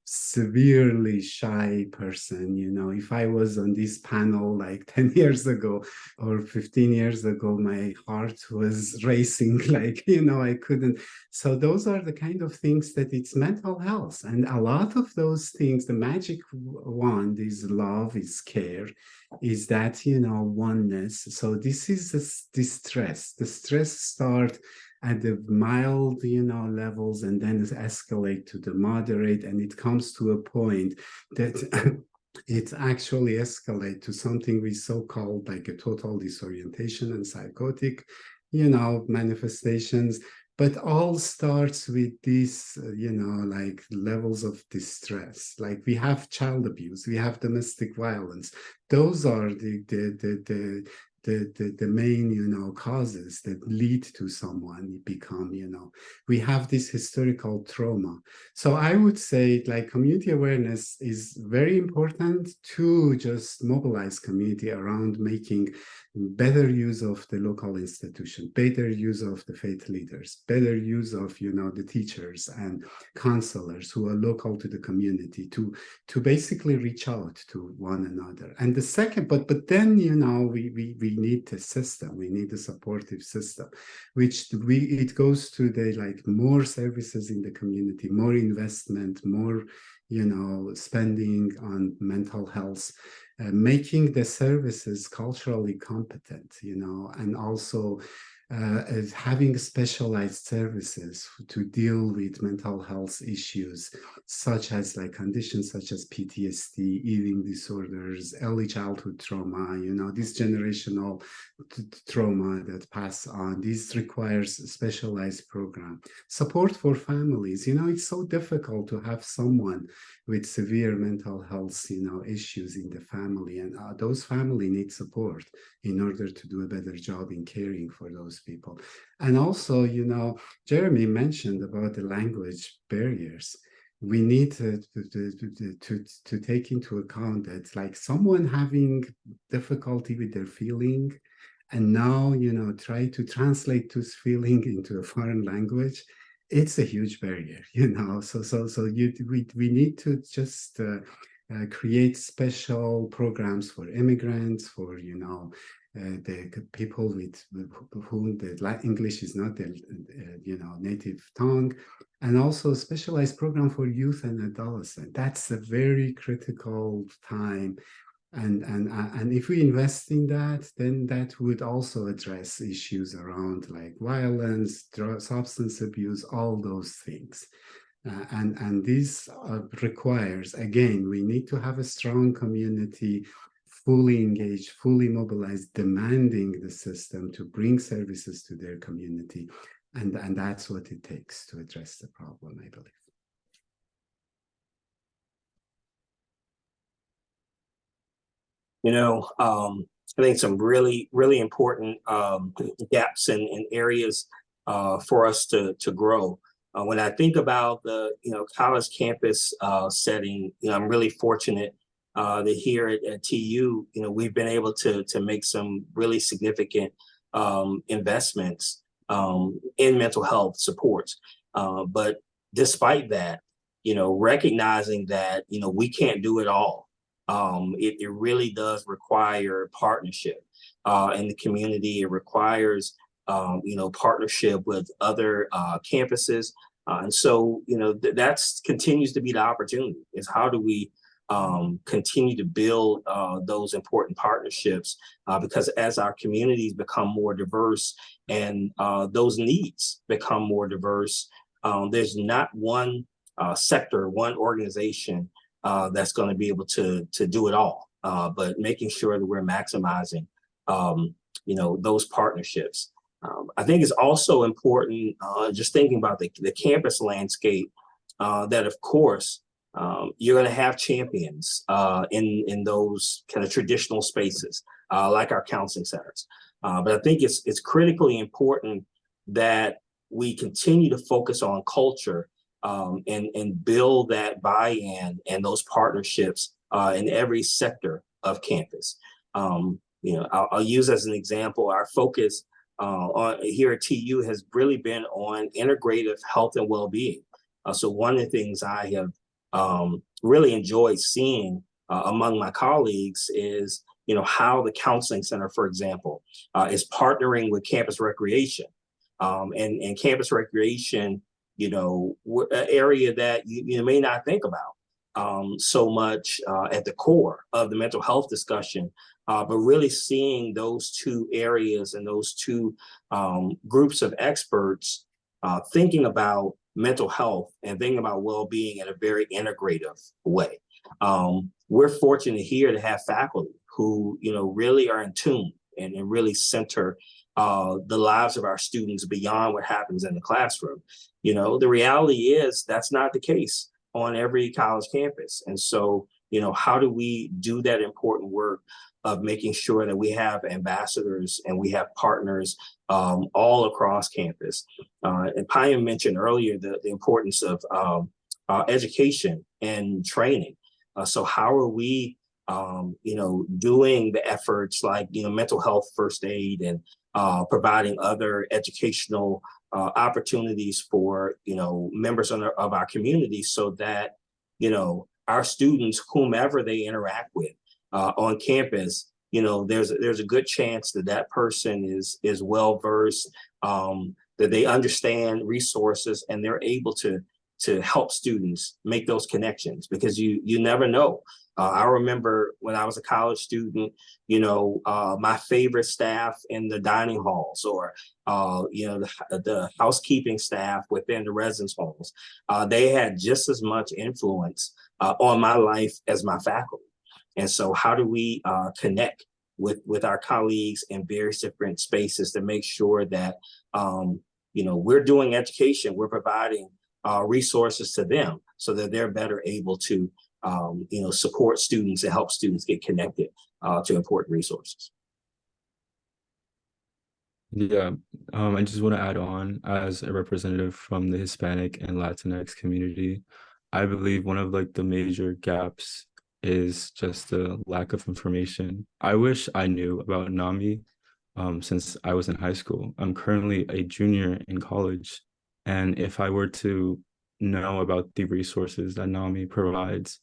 Speaker 14: severely shy person. If I was on this panel like 10 years ago or 15 years ago, my heart was racing like, I couldn't. So those are the kind of things that it's mental health. And a lot of those things, the magic wand is love, is care, is that, oneness. So this is the stress. The stress start at the mild, levels, and then it escalate to the moderate, and it comes to a point that it actually escalate to something we so-called like a total disorientation and psychotic, manifestations. But all starts with these, like levels of distress. Like we have child abuse, we have domestic violence. Those are the main, causes that lead to someone become, we have this historical trauma. So I would say like community awareness is very important to just mobilize community around making better use of the local institution, better use of the faith leaders, better use of, the teachers and counselors who are local to the community to basically reach out to one another. And the second, but then, we need the system, we need a supportive system, which it goes to the like more services in the community, more investment, more, spending on mental health, making the services culturally competent, and also having specialized services to deal with mental health issues, such as like conditions such as PTSD, eating disorders, early childhood trauma, this generational trauma that pass on. This requires specialized program. Support for families. It's so difficult to have someone with severe mental health, issues in the family, and those family need support in order to do a better job in caring for those people. And also, Jeremy mentioned about the language barriers. We need to take into account that like someone having difficulty with their feeling and now, try to translate this feeling into a foreign language, it's a huge barrier, so we need to just create special programs for immigrants, for, the people with whom the English is not their, native tongue, and also specialized program for youth and adolescent. That's a very critical time. And if we invest in that, then that would also address issues around like violence, substance abuse, all those things. And this requires, again, we need to have a strong community, fully engaged, fully mobilized, demanding the system to bring services to their community. And that's what it takes to address the problem, I believe.
Speaker 15: I think some really, really important gaps and areas for us to grow. When I think about the college campus setting, I'm really fortunate that here at TU, we've been able to make some really significant investments in mental health supports. But despite that, recognizing that we can't do it all. It really does require partnership in the community. It requires partnership with other campuses. And so, that's continues to be the opportunity, is how do we continue to build those important partnerships, because as our communities become more diverse and those needs become more diverse, there's not one sector, one organization that's going to be able to do it all, but making sure that we're maximizing those partnerships. I think it's also important, just thinking about the campus landscape, that of course you're going to have champions in those kind of traditional spaces, like our counseling centers. But I think it's critically important that we continue to focus on culture and build that buy-in and those partnerships in every sector of campus. I'll use as an example, our focus here at TU has really been on integrative health and well-being. So one of the things I have really enjoyed seeing among my colleagues is, how the counseling center, for example, is partnering with campus recreation. And campus recreation, an area that you may not think about so much at the core of the mental health discussion, but really seeing those two areas and those two groups of experts thinking about mental health and thinking about well-being in a very integrative way. We're fortunate here to have faculty who, really are in tune and really center the lives of our students beyond what happens in the classroom. The reality is that's not the case on every college campus. And so, how do we do that important work of making sure that we have ambassadors and we have partners all across campus? And Payam mentioned earlier the importance of education and training. So how are we, doing the efforts like, mental health first aid and providing other educational opportunities for, members of our community, so that, our students, whomever they interact with on campus, there's a good chance that that person is well versed, that they understand resources and they're able to help students make those connections, because you never know. I remember when I was a college student, my favorite staff in the dining halls, or the housekeeping staff within the residence halls, they had just as much influence on my life as my faculty. And so how do we connect with our colleagues in various different spaces to make sure that, we're doing education, we're providing resources to them so that they're better able to, support students and help students get connected to important resources.
Speaker 16: Yeah, I just want to add on, as a representative from the Hispanic and Latinx community, I believe one of the major gaps is just the lack of information. I wish I knew about NAMI since I was in high school. I'm currently a junior in college, and if I were to know about the resources that NAMI provides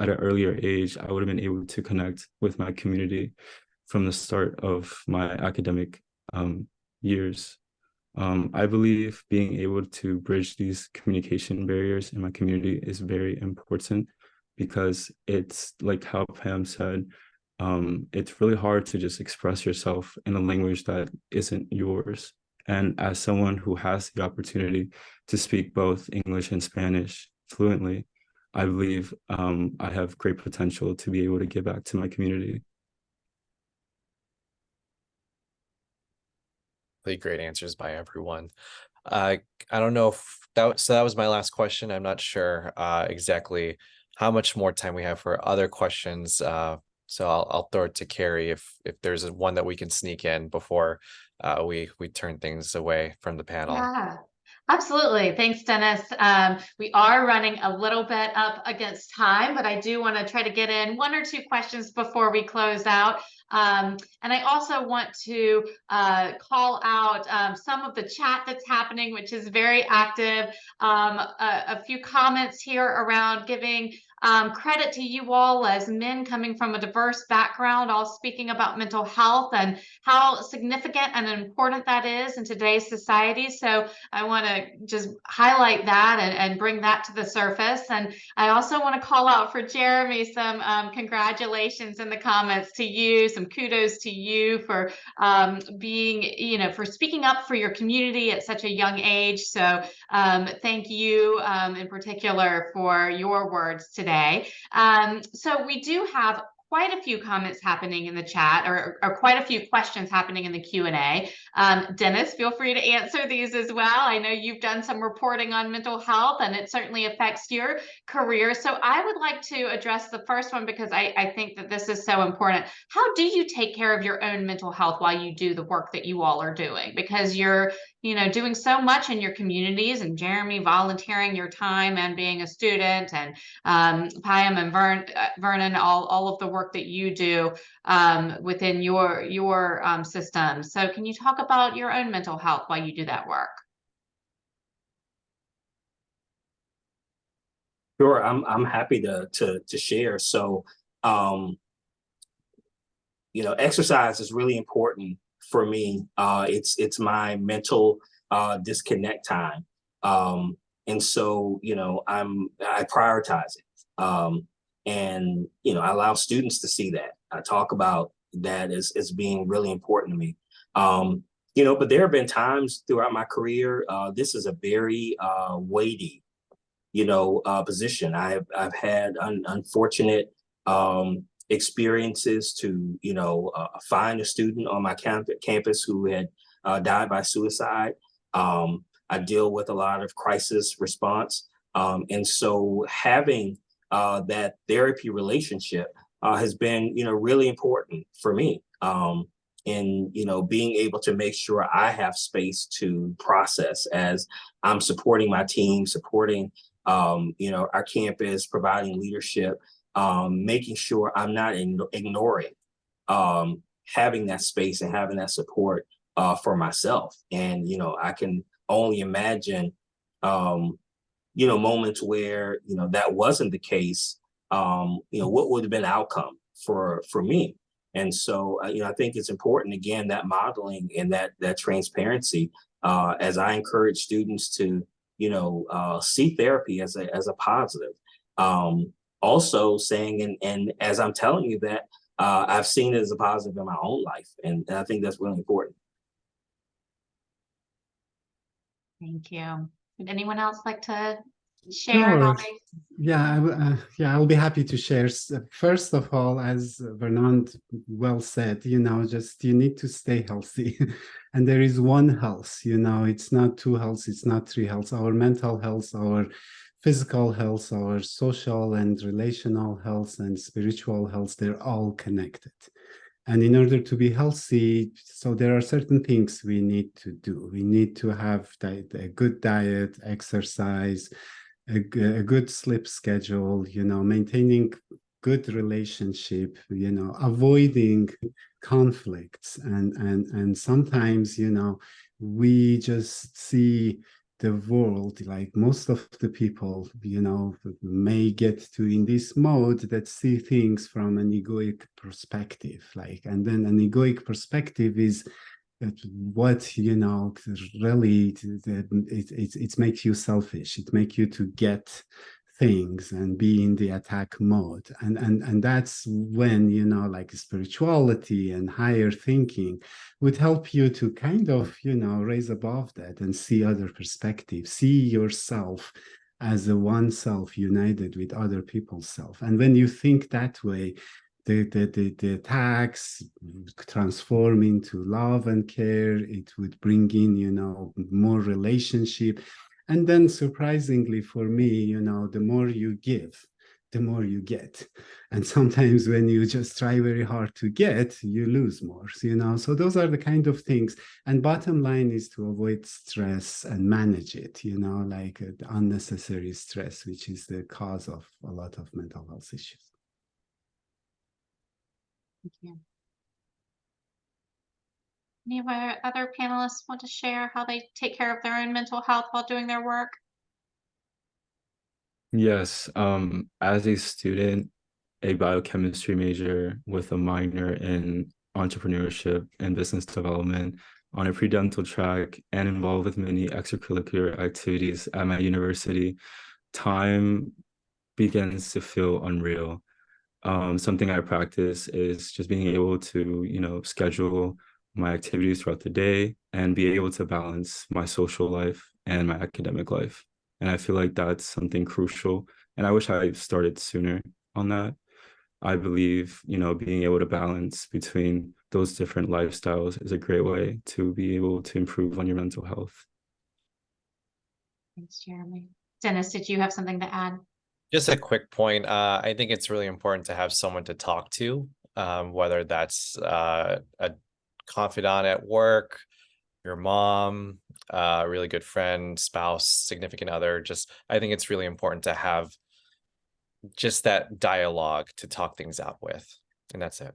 Speaker 16: at an earlier age, I would have been able to connect with my community from the start of my academic years. I believe being able to bridge these communication barriers in my community is very important, because it's like how Pam said, it's really hard to just express yourself in a language that isn't yours. And as someone who has the opportunity to speak both English and Spanish fluently, I believe I have great potential to be able to give back to my community.
Speaker 13: Really great answers by everyone. I don't know if that was my last question. I'm not sure exactly how much more time we have for other questions. So I'll throw it to Carrie if there's one that we can sneak in before we turn things away from the panel.
Speaker 2: Yeah, absolutely. Thanks, Dennis. We are running a little bit up against time, but I do want to try to get in one or two questions before we close out. And I also want to call out some of the chat that's happening, which is very active. A few comments here around giving credit to you all as men coming from a diverse background, all speaking about mental health and how significant and important that is in today's society. So I want to just highlight that and bring that to the surface. And I also want to call out for Jeremy some congratulations in the comments to you, some kudos to you for being, for speaking up for your community at such a young age. So thank you in particular for your words today. So we do have quite a few comments happening in the chat or quite a few questions happening in the Q&A. Dennis, feel free to answer these as well. I know you've done some reporting on mental health and it certainly affects your career. So I would like to address the first one because I think that this is so important. How do you take care of your own mental health while you do the work that you all are doing? Because you're doing so much in your communities, and Jeremy volunteering your time and being a student, and Payam and Vernon, all of the work that you do within your system. So can you talk about your own mental health while you do that work?
Speaker 15: Sure, I'm happy to share. So, exercise is really important for me. It's my mental disconnect time, and so I prioritize it, and I allow students to see that. I talk about that as being really important to me. But there have been times throughout my career. This is a very weighty position. I've had unfortunate experiences to find a student on my campus who had died by suicide. I deal with a lot of crisis response, and so having that therapy relationship has been really important for me. In being able to make sure I have space to process as I'm supporting my team, supporting our campus, providing leadership, making sure I'm not ignoring having that space and having that support for myself. And I can only imagine moments where that wasn't the case. What would have been outcome for me? And so I think it's important, again, that modeling and that transparency as I encourage students to see therapy as a positive. Also saying, and as I'm telling you that, I've seen it as a positive in my own life. And I think that's really important.
Speaker 2: Thank you. Would anyone else like to share how they...
Speaker 14: I'll be happy to share. First of all, as Vernon well said, you need to stay healthy. And there is one health, it's not two healths, it's not three healths. Our mental health, our physical health, our social and relational health, and spiritual health, they're all connected. And in order to be healthy, so there are certain things we need to do. We need to have a good diet, exercise, a good sleep schedule, maintaining good relationship, avoiding conflicts. And sometimes, we just see the world, like most of the people, may get to in this mode that see things from an egoic perspective, and then an egoic perspective is what really it makes you selfish. It makes you to get things and be in the attack mode. And that's when, you know, like spirituality and higher thinking would help you to kind of, you know, raise above that and see other perspectives, see yourself as a one self united with other people's self. And when you think that way, the attacks transform into love and care. It would bring in, you know, more relationship. And then surprisingly for me, you know, the more you give, the more you get. And sometimes when you just try very hard to get, you lose more, you know. So those are the kind of things. And bottom line is to avoid stress and manage it, you know, like unnecessary stress, which is the cause of a lot of mental health issues.
Speaker 2: Thank you. Any of our other panelists want to share how they take care of their own mental health while doing their work?
Speaker 16: Yes, as a student, a biochemistry major with a minor in entrepreneurship and business development on a pre-dental track and involved with many extracurricular activities at my university, time begins to feel unreal. Something I practice is just being able to, you know, schedule my activities throughout the day and be able to balance my social life and my academic life. And I feel like that's something crucial. And I wish I started sooner on that. I believe, you know, being able to balance between those different lifestyles is a great way to be able to improve on your mental health.
Speaker 2: Thanks, Jeremy. Dennis, did you have something to add?
Speaker 13: Just a quick point. I think it's really important to have someone to talk to, whether that's a confidant at work, your mom, a really good friend, spouse, significant other. Just, I think it's really important to have just that dialogue to talk things out with. And that's it.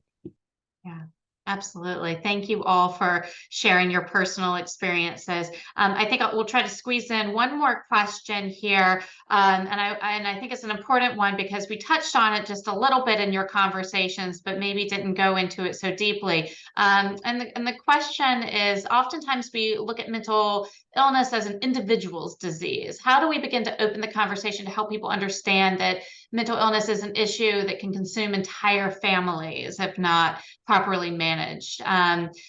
Speaker 2: Yeah, absolutely. Thank you all for sharing your personal experiences. I think we'll try to squeeze in one more question here. And I think it's an important one because we touched on it just a little bit in your conversations, but maybe didn't go into it so deeply. And the question is, oftentimes we look at mental illness as an individual's disease. How do we begin to open the conversation to help people understand that mental illness is an issue that can consume entire families if not properly managed?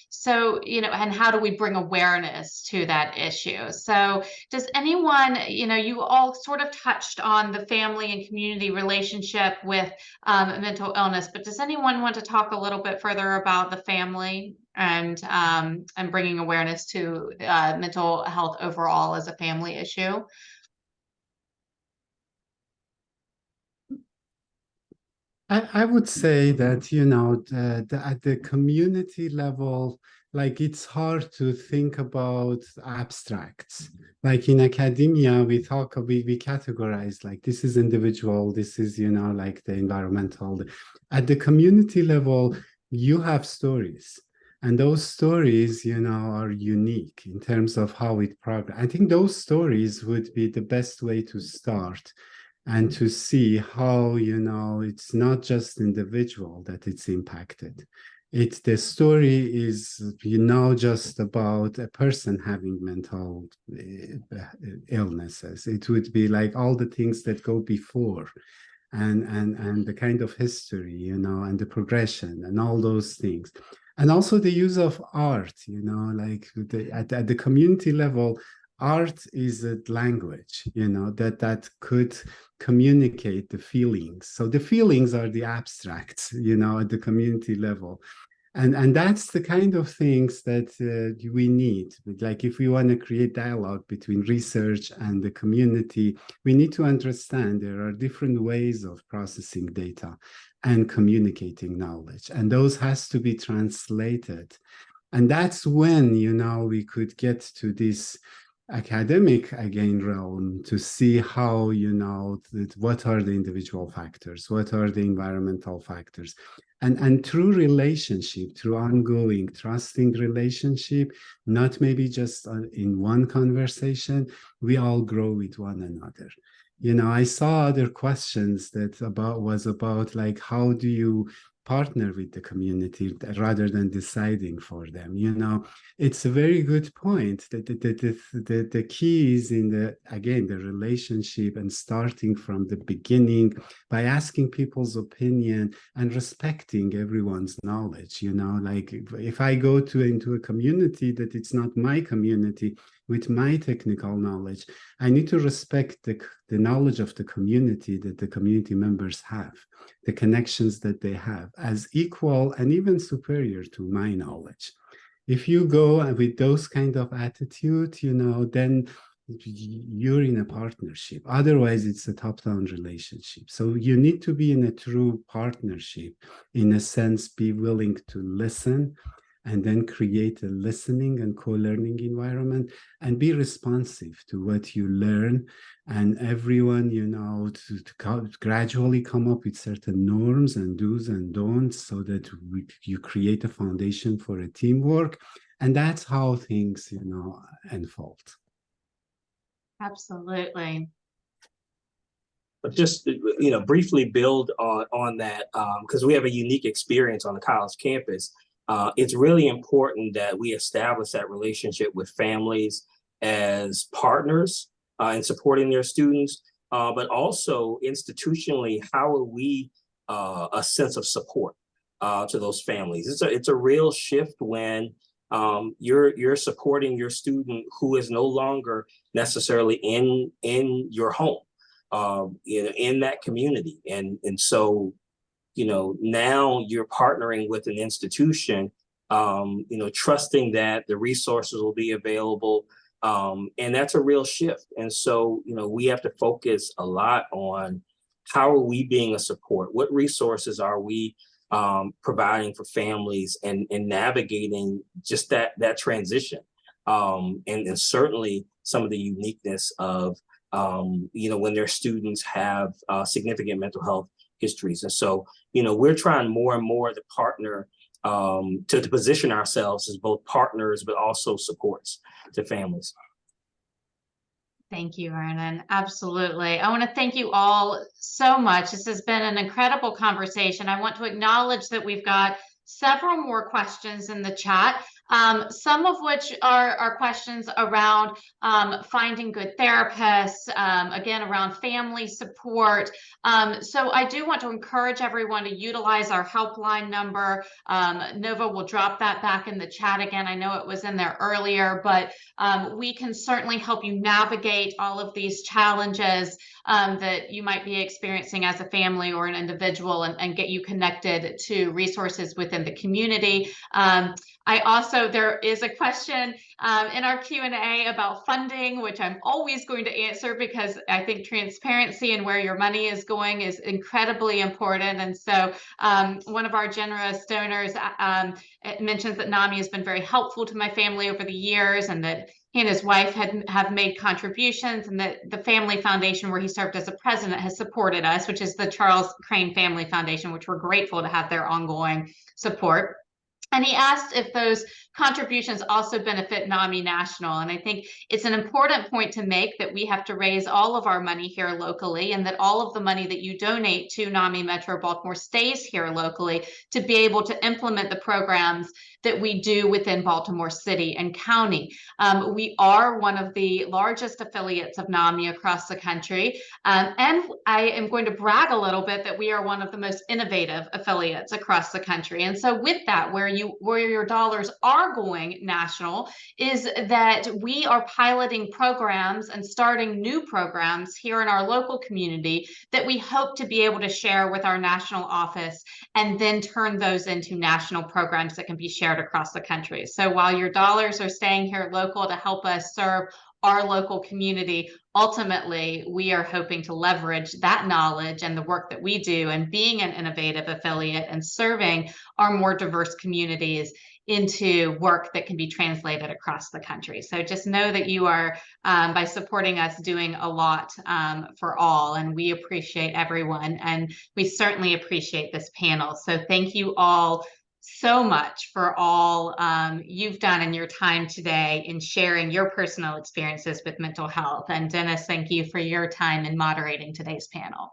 Speaker 2: So, you know, and how do we bring awareness to that issue? So does anyone, you know, you all sort of touched on the family and community relationship with mental illness, but does anyone want to talk a little bit further about the family and bringing awareness to mental health overall as a family issue?
Speaker 14: I would say that, you know, at the community level, like it's hard to think about abstracts. Like in academia, we categorize like this is individual, this is, you know, like the environmental. At the community level, you have stories. And those stories, you know, are unique in terms of how it progresses. I think those stories would be the best way to start and to see how, you know, it's not just individual that it's impacted. It's the story is, you know, just about a person having mental illnesses. It would be like all the things that go before and the kind of history, you know, and the progression and all those things. And also the use of art, you know, like at the community level, art is a language, you know, that could communicate the feelings. So the feelings are the abstracts, you know, at the community level. And that's the kind of things that we need. Like if we want to create dialogue between research and the community, we need to understand there are different ways of processing data and communicating knowledge. And those has to be translated. And that's when, you know, we could get to this academic again realm to see how, you know, what are the individual factors, what are the environmental factors, and through relationship, through ongoing trusting relationship, not maybe just in one conversation, we all grow with one another. You know, I saw other questions that was about like, how do you partner with the community rather than deciding for them. You know, it's a very good point that the key is in the, again, the relationship and starting from the beginning by asking people's opinion and respecting everyone's knowledge. You know, like if I go into a community that it's not my community with my technical knowledge, I need to respect the knowledge of the community that the community members have, the connections that they have as equal and even superior to my knowledge. If you go with those kind of attitude, you know, then you're in a partnership. Otherwise, it's a top-down relationship. So you need to be in a true partnership, in a sense, be willing to listen and then create a listening and co-learning environment and be responsive to what you learn. And everyone, you know, to gradually come up with certain norms and do's and don'ts so that you create a foundation for a teamwork. And that's how things, you know, unfold.
Speaker 2: Absolutely.
Speaker 15: But just, you know, briefly build on that, because we have a unique experience on the college campus. It's really important that we establish that relationship with families as partners in supporting their students, but also institutionally, how are we a sense of support to those families? It's a real shift when you're supporting your student who is no longer necessarily in your home, in that community, and so, you know, now you're partnering with an institution, you know, trusting that the resources will be available. And that's a real shift. And so, you know, we have to focus a lot on how are we being a support? What resources are we providing for families and navigating just that transition? And certainly some of the uniqueness of, you know, when their students have significant mental health histories. And so, you know, we're trying more and more to partner, to position ourselves as both partners, but also supports to families.
Speaker 2: Thank you, Ernan. Absolutely. I want to thank you all so much. This has been an incredible conversation. I want to acknowledge that we've got several more questions in the chat, some of which are questions around finding good therapists, again, around family support. So I do want to encourage everyone to utilize our helpline number. Nova will drop that back in the chat again. I know it was in there earlier, but we can certainly help you navigate all of these challenges that you might be experiencing as a family or an individual, and get you connected to resources within the community. There is a question in our Q&A about funding, which I'm always going to answer because I think transparency and where your money is going is incredibly important. And so one of our generous donors mentions that NAMI has been very helpful to my family over the years, and that he and his wife have made contributions, and that the Family Foundation, where he served as a president, has supported us, which is the Charles Crane Family Foundation, which we're grateful to have their ongoing support. And he asked if those contributions also benefit NAMI National. And I think it's an important point to make that we have to raise all of our money here locally, and that all of the money that you donate to NAMI Metro Baltimore stays here locally to be able to implement the programs that we do within Baltimore City and County. We are one of the largest affiliates of NAMI across the country. And I am going to brag a little bit that we are one of the most innovative affiliates across the country. And so with that, where your dollars are going national, is that we are piloting programs and starting new programs here in our local community that we hope to be able to share with our national office, and then turn those into national programs that can be shared across the country. So while your dollars are staying here local to help us serve our local community, ultimately, we are hoping to leverage that knowledge and the work that we do, and being an innovative affiliate and serving our more diverse communities into work that can be translated across the country. So just know that you are, by supporting us, doing a lot for all, and we appreciate everyone, and we certainly appreciate this panel. So thank you all so much for all you've done in your time today in sharing your personal experiences with mental health. And Dennis, thank you for your time in moderating today's panel.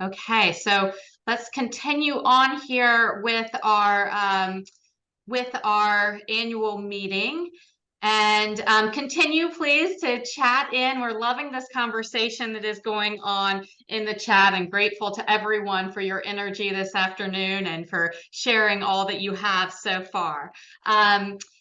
Speaker 2: Okay, so let's continue on here with our annual meeting. And continue, please, to chat in. We're loving this conversation that is going on in the chat, and grateful to everyone for your energy this afternoon and for sharing all that you have so far.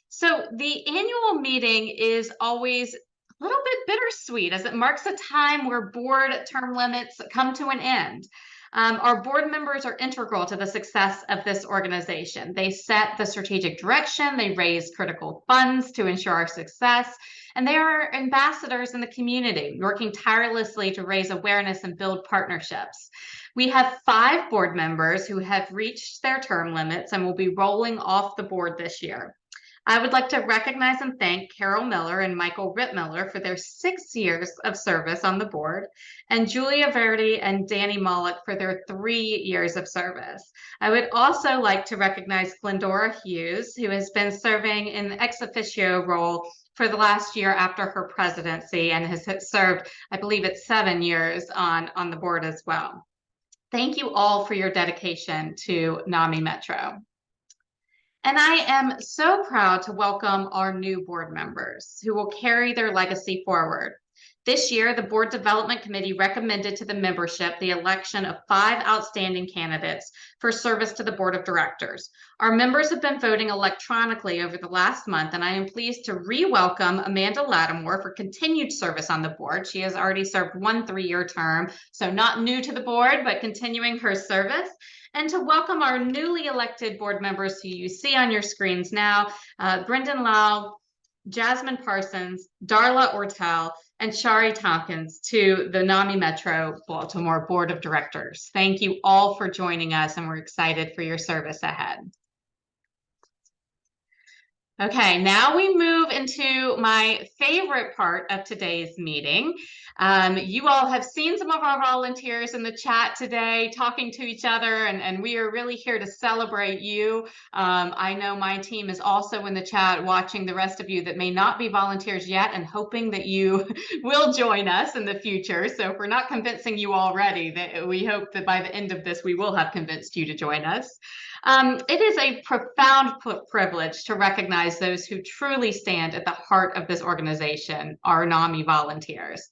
Speaker 2: So the annual meeting is always a little bit bittersweet, as it marks a time where board term limits come to an end. Our board members are integral to the success of this organization. They set the strategic direction, they raise critical funds to ensure our success, and they are ambassadors in the community, working tirelessly to raise awareness and build partnerships. We have 5 board members who have reached their term limits and will be rolling off the board this year. I would like to recognize and thank Carol Miller and Michael Rittmiller for their 6 years of service on the board, and Julia Verdi and Danny Mollick for their 3 years of service. I would also like to recognize Glendora Hughes, who has been serving in the ex officio role for the last year after her presidency and has served, I believe it's 7 years on the board as well. Thank you all for your dedication to NAMI Metro. And I am so proud to welcome our new board members who will carry their legacy forward. This year, the Board Development Committee recommended to the membership the election of 5 outstanding candidates for service to the Board of Directors. Our members have been voting electronically over the last month, and I am pleased to re-welcome Amanda Lattimore for continued service on the board. She has already served 1 3-year term, so not new to the board, but continuing her service. And to welcome our newly elected board members who you see on your screens now, Brendan Lau, Jasmine Parsons, Darla Ortel, and Shari Tompkins to the NAMI Metro Baltimore Board of Directors. Thank you all for joining us, and we're excited for your service ahead. Okay, now we move into my favorite part of today's meeting. You all have seen some of our volunteers in the chat today talking to each other, and we are really here to celebrate you. I know my team is also in the chat watching the rest of you that may not be volunteers yet and hoping that you will join us in the future. So if we're not convincing you already, we hope that by the end of this, we will have convinced you to join us. It is a profound privilege to recognize those who truly stand at the heart of this organization, our NAMI volunteers.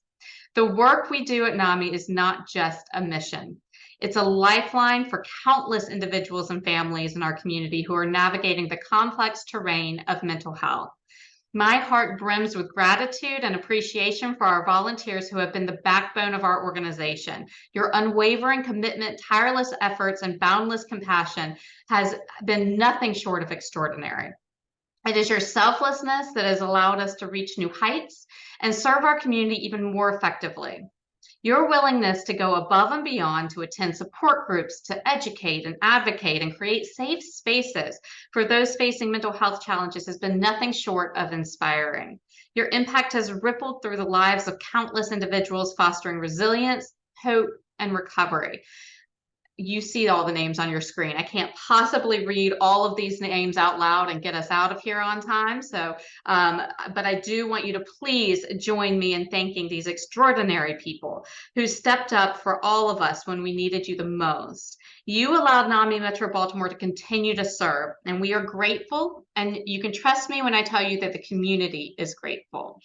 Speaker 2: The work we do at NAMI is not just a mission. It's a lifeline for countless individuals and families in our community who are navigating the complex terrain of mental health. My heart brims with gratitude and appreciation for our volunteers who have been the backbone of our organization. Your unwavering commitment, tireless efforts, and boundless compassion has been nothing short of extraordinary. It is your selflessness that has allowed us to reach new heights and serve our community even more effectively. Your willingness to go above and beyond to attend support groups, to educate and advocate and create safe spaces for those facing mental health challenges has been nothing short of inspiring. Your impact has rippled through the lives of countless individuals, fostering resilience, hope, and recovery. You see all the names on your screen. I can't possibly read all of these names out loud and get us out of here on time. So, but I do want you to please join me in thanking these extraordinary people who stepped up for all of us when we needed you the most. You allowed NAMI Metro Baltimore to continue to serve, and we are grateful. And you can trust me when I tell you that the community is grateful.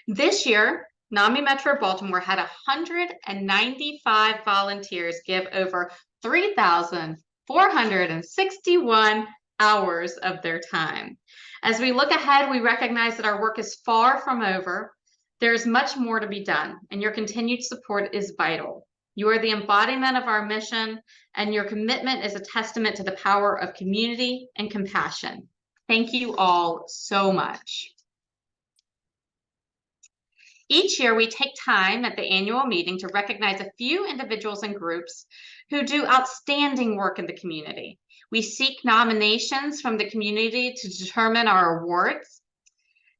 Speaker 2: This year, NAMI Metro Baltimore had 195 volunteers give over 3,461 hours of their time. As we look ahead, we recognize that our work is far from over. There's much more to be done, and your continued support is vital. You are the embodiment of our mission, and your commitment is a testament to the power of community and compassion. Thank you all so much. Each year, we take time at the annual meeting to recognize a few individuals and groups who do outstanding work in the community. We seek nominations from the community to determine our awards.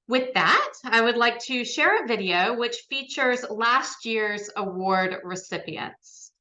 Speaker 2: With that, I would like to share a video which features last year's award recipients.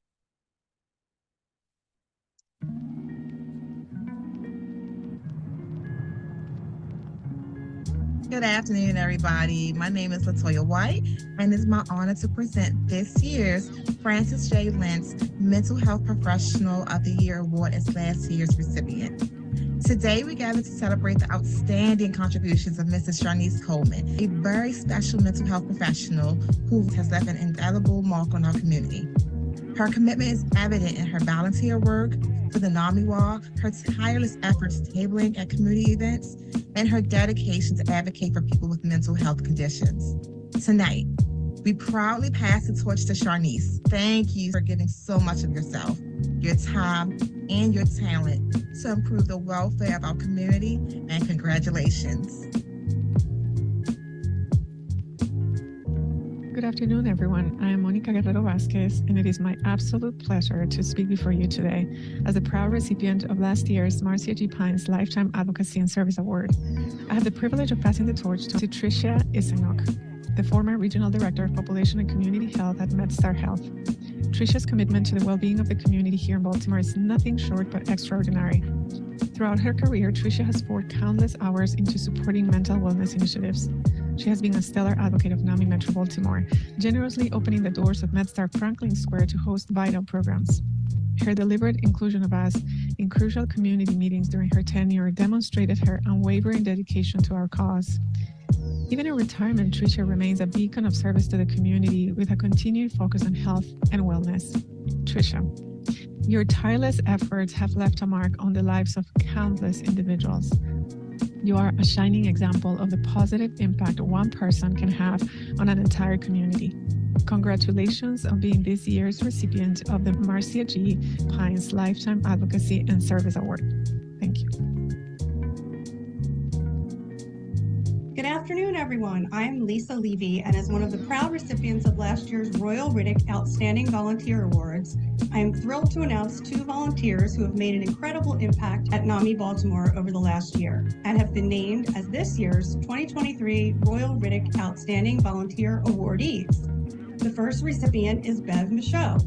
Speaker 17: Good afternoon, everybody. My name is Latoya White, and it's my honor to present this year's Francis J. Lentz Mental Health Professional of the Year Award as last year's recipient. Today, we gather to celebrate the outstanding contributions of Mrs. Sharnice Coleman, a very special mental health professional who has left an indelible mark on our community. Her commitment is evident in her volunteer work for the NAMI Walk, her tireless efforts tabling at community events, and her dedication to advocate for people with mental health conditions. Tonight, we proudly pass the torch to Sharnice. Thank you for giving so much of yourself, your time, and your talent to improve the welfare of our community, and congratulations.
Speaker 18: Good afternoon, everyone. I am Monica Guerrero Vasquez, and it is my absolute pleasure to speak before you today as the proud recipient of last year's Marcia G. Pines Lifetime Advocacy and Service Award. I have the privilege of passing the torch to Tricia Isenok, the former Regional Director of Population and Community Health at MedStar Health. Tricia's commitment to the well-being of the community here in Baltimore is nothing short but extraordinary. Throughout her career, Tricia has poured countless hours into supporting mental wellness initiatives. She has been a stellar advocate of NAMI Metro Baltimore, generously opening the doors of MedStar Franklin Square to host vital programs. Her deliberate inclusion of us in crucial community meetings during her tenure demonstrated her unwavering dedication to our cause. Even in retirement, Tricia remains a beacon of service to the community with a continued focus on health and wellness. Tricia, your tireless efforts have left a mark on the lives of countless individuals. You are a shining example of the positive impact one person can have on an entire community. Congratulations on being this year's recipient of the Marcia G. Pines Lifetime Advocacy and Service Award. Thank you.
Speaker 19: Good afternoon, everyone. I'm Lisa Levy, and as one of the proud recipients of last year's Royal Riddick Outstanding Volunteer Awards, I am thrilled to announce 2 volunteers who have made an incredible impact at NAMI Baltimore over the last year and have been named as this year's 2023 Royal Riddick Outstanding Volunteer Awardees. The first recipient is Bev Michaud.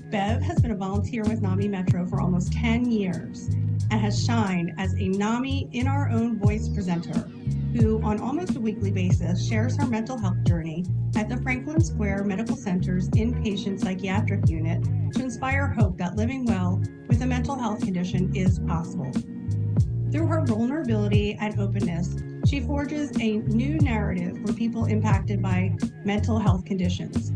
Speaker 19: Bev has been a volunteer with NAMI Metro for almost 10 years and has shined as a NAMI In Our Own Voice presenter who, on almost a weekly basis, shares her mental health journey at the Franklin Square Medical Center's inpatient psychiatric unit to inspire hope that living well with a mental health condition is possible. Through her vulnerability and openness, she forges a new narrative for people impacted by mental health conditions.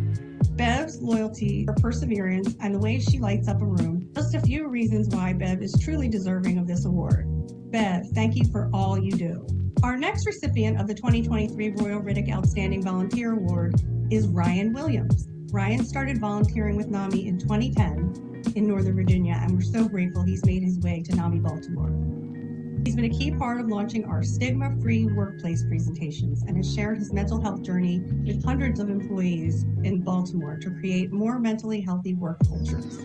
Speaker 19: Bev's loyalty, her perseverance, and the way she lights up a room, just a few reasons why Bev is truly deserving of this award. Bev, thank you for all you do. Our next recipient of the 2023 Royal Riddick Outstanding Volunteer Award is Ryan Williams. Ryan started volunteering with NAMI in 2010 in Northern Virginia, and we're so grateful he's made his way to NAMI Baltimore. He's been a key part of launching our stigma-free workplace presentations and has shared his mental health journey with hundreds of employees in Baltimore to create more mentally healthy work cultures.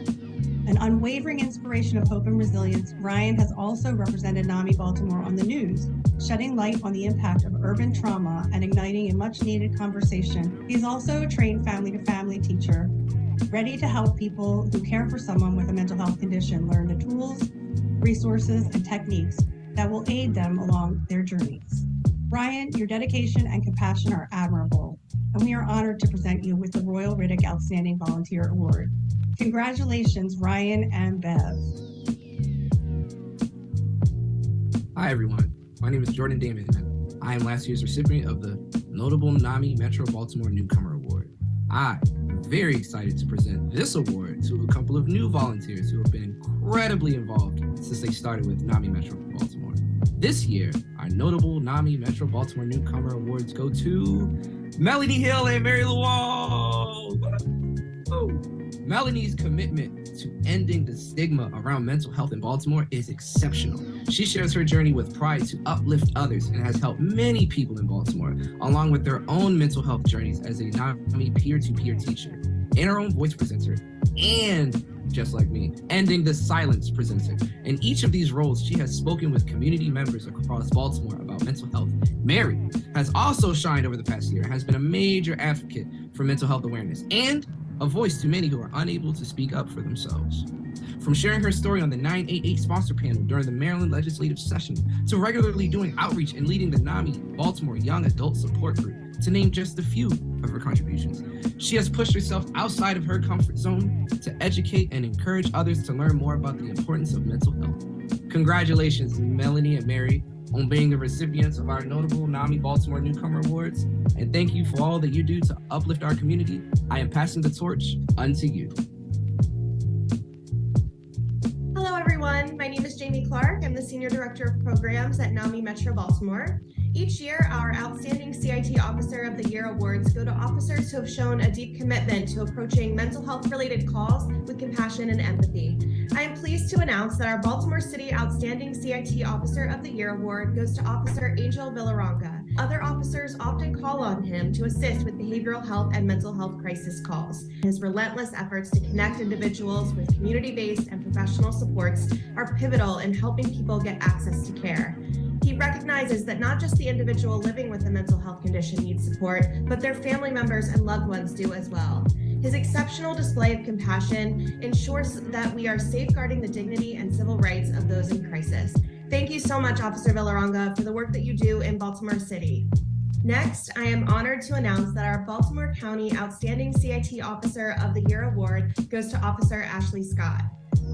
Speaker 19: An unwavering inspiration of hope and resilience, Ryan has also represented NAMI Baltimore on the news, shedding light on the impact of urban trauma and igniting a much-needed conversation. He's also a trained family-to-family teacher, ready to help people who care for someone with a mental health condition learn the tools, resources, and techniques that will aid them along their journeys. Ryan, your dedication and compassion are admirable, and we are honored to present you with the Royal Riddick Outstanding Volunteer Award. Congratulations, Ryan and Bev.
Speaker 20: Hi, everyone. My name is Jordan Damon, and I am last year's recipient of the notable NAMI Metro Baltimore Newcomer Award. I am very excited to present this award to a couple of new volunteers who have been incredibly involved since they started with NAMI Metro Baltimore. This year, our notable NAMI Metro Baltimore Newcomer Awards go to Melanie Hill and Mary Lawal. Melanie's commitment to ending the stigma around mental health in Baltimore is exceptional. She shares her journey with pride to uplift others and has helped many people in Baltimore, along with their own mental health journeys as a NAMI peer-to-peer teacher, In Our Own Voice presenter, and, just like me, ending the silence presenter. In each of these roles, she has spoken with community members across Baltimore about mental health. Mary has also shined over the past year and has been a major advocate for mental health awareness and a voice to many who are unable to speak up for themselves. From sharing her story on the 988 sponsor panel during the Maryland legislative session, to regularly doing outreach and leading the NAMI Baltimore Young Adult Support Group, to name just a few of her contributions. She has pushed herself outside of her comfort zone to educate and encourage others to learn more about the importance of mental health. Congratulations, Melanie and Mary, on being the recipients of our notable NAMI Baltimore Newcomer Awards. And thank you for all that you do to uplift our community. I am passing the torch unto you.
Speaker 21: Hello, everyone. My name is Jamie Clark. I'm the Senior Director of Programs at NAMI Metro Baltimore. Each year, our Outstanding CIT Officer of the Year awards go to officers who have shown a deep commitment to approaching mental health-related calls with compassion and empathy. I am pleased to announce that our Baltimore City Outstanding CIT Officer of the Year award goes to Officer Angel Villaronga. Other officers often call on him to assist with behavioral health and mental health crisis calls. His relentless efforts to connect individuals with community-based and professional supports are pivotal in helping people get access to care. He recognizes that not just the individual living with a mental health condition needs support, but their family members and loved ones do as well. His exceptional display of compassion ensures that we are safeguarding the dignity and civil rights of those in crisis. Thank you so much, Officer Villaronga, for the work that you do in Baltimore City. Next, I am honored to announce that our Baltimore County Outstanding CIT Officer of the Year award goes to Officer Ashley Scott.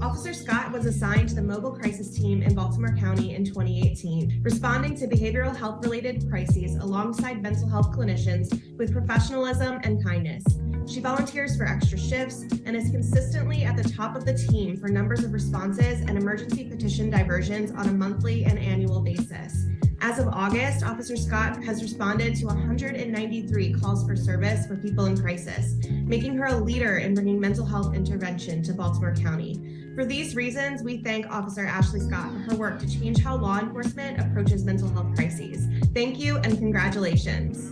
Speaker 21: Officer Scott was assigned to the Mobile Crisis Team in Baltimore County in 2018, responding to behavioral health-related crises alongside mental health clinicians with professionalism and kindness. She volunteers for extra shifts and is consistently at the top of the team for numbers of responses and emergency petition diversions on a monthly and annual basis. As of August, Officer Scott has responded to 193 calls for service for people in crisis, making her a leader in bringing mental health intervention to Baltimore County. For these reasons, we thank Officer Ashley Scott for her work to change how law enforcement approaches mental health crises. Thank you and congratulations.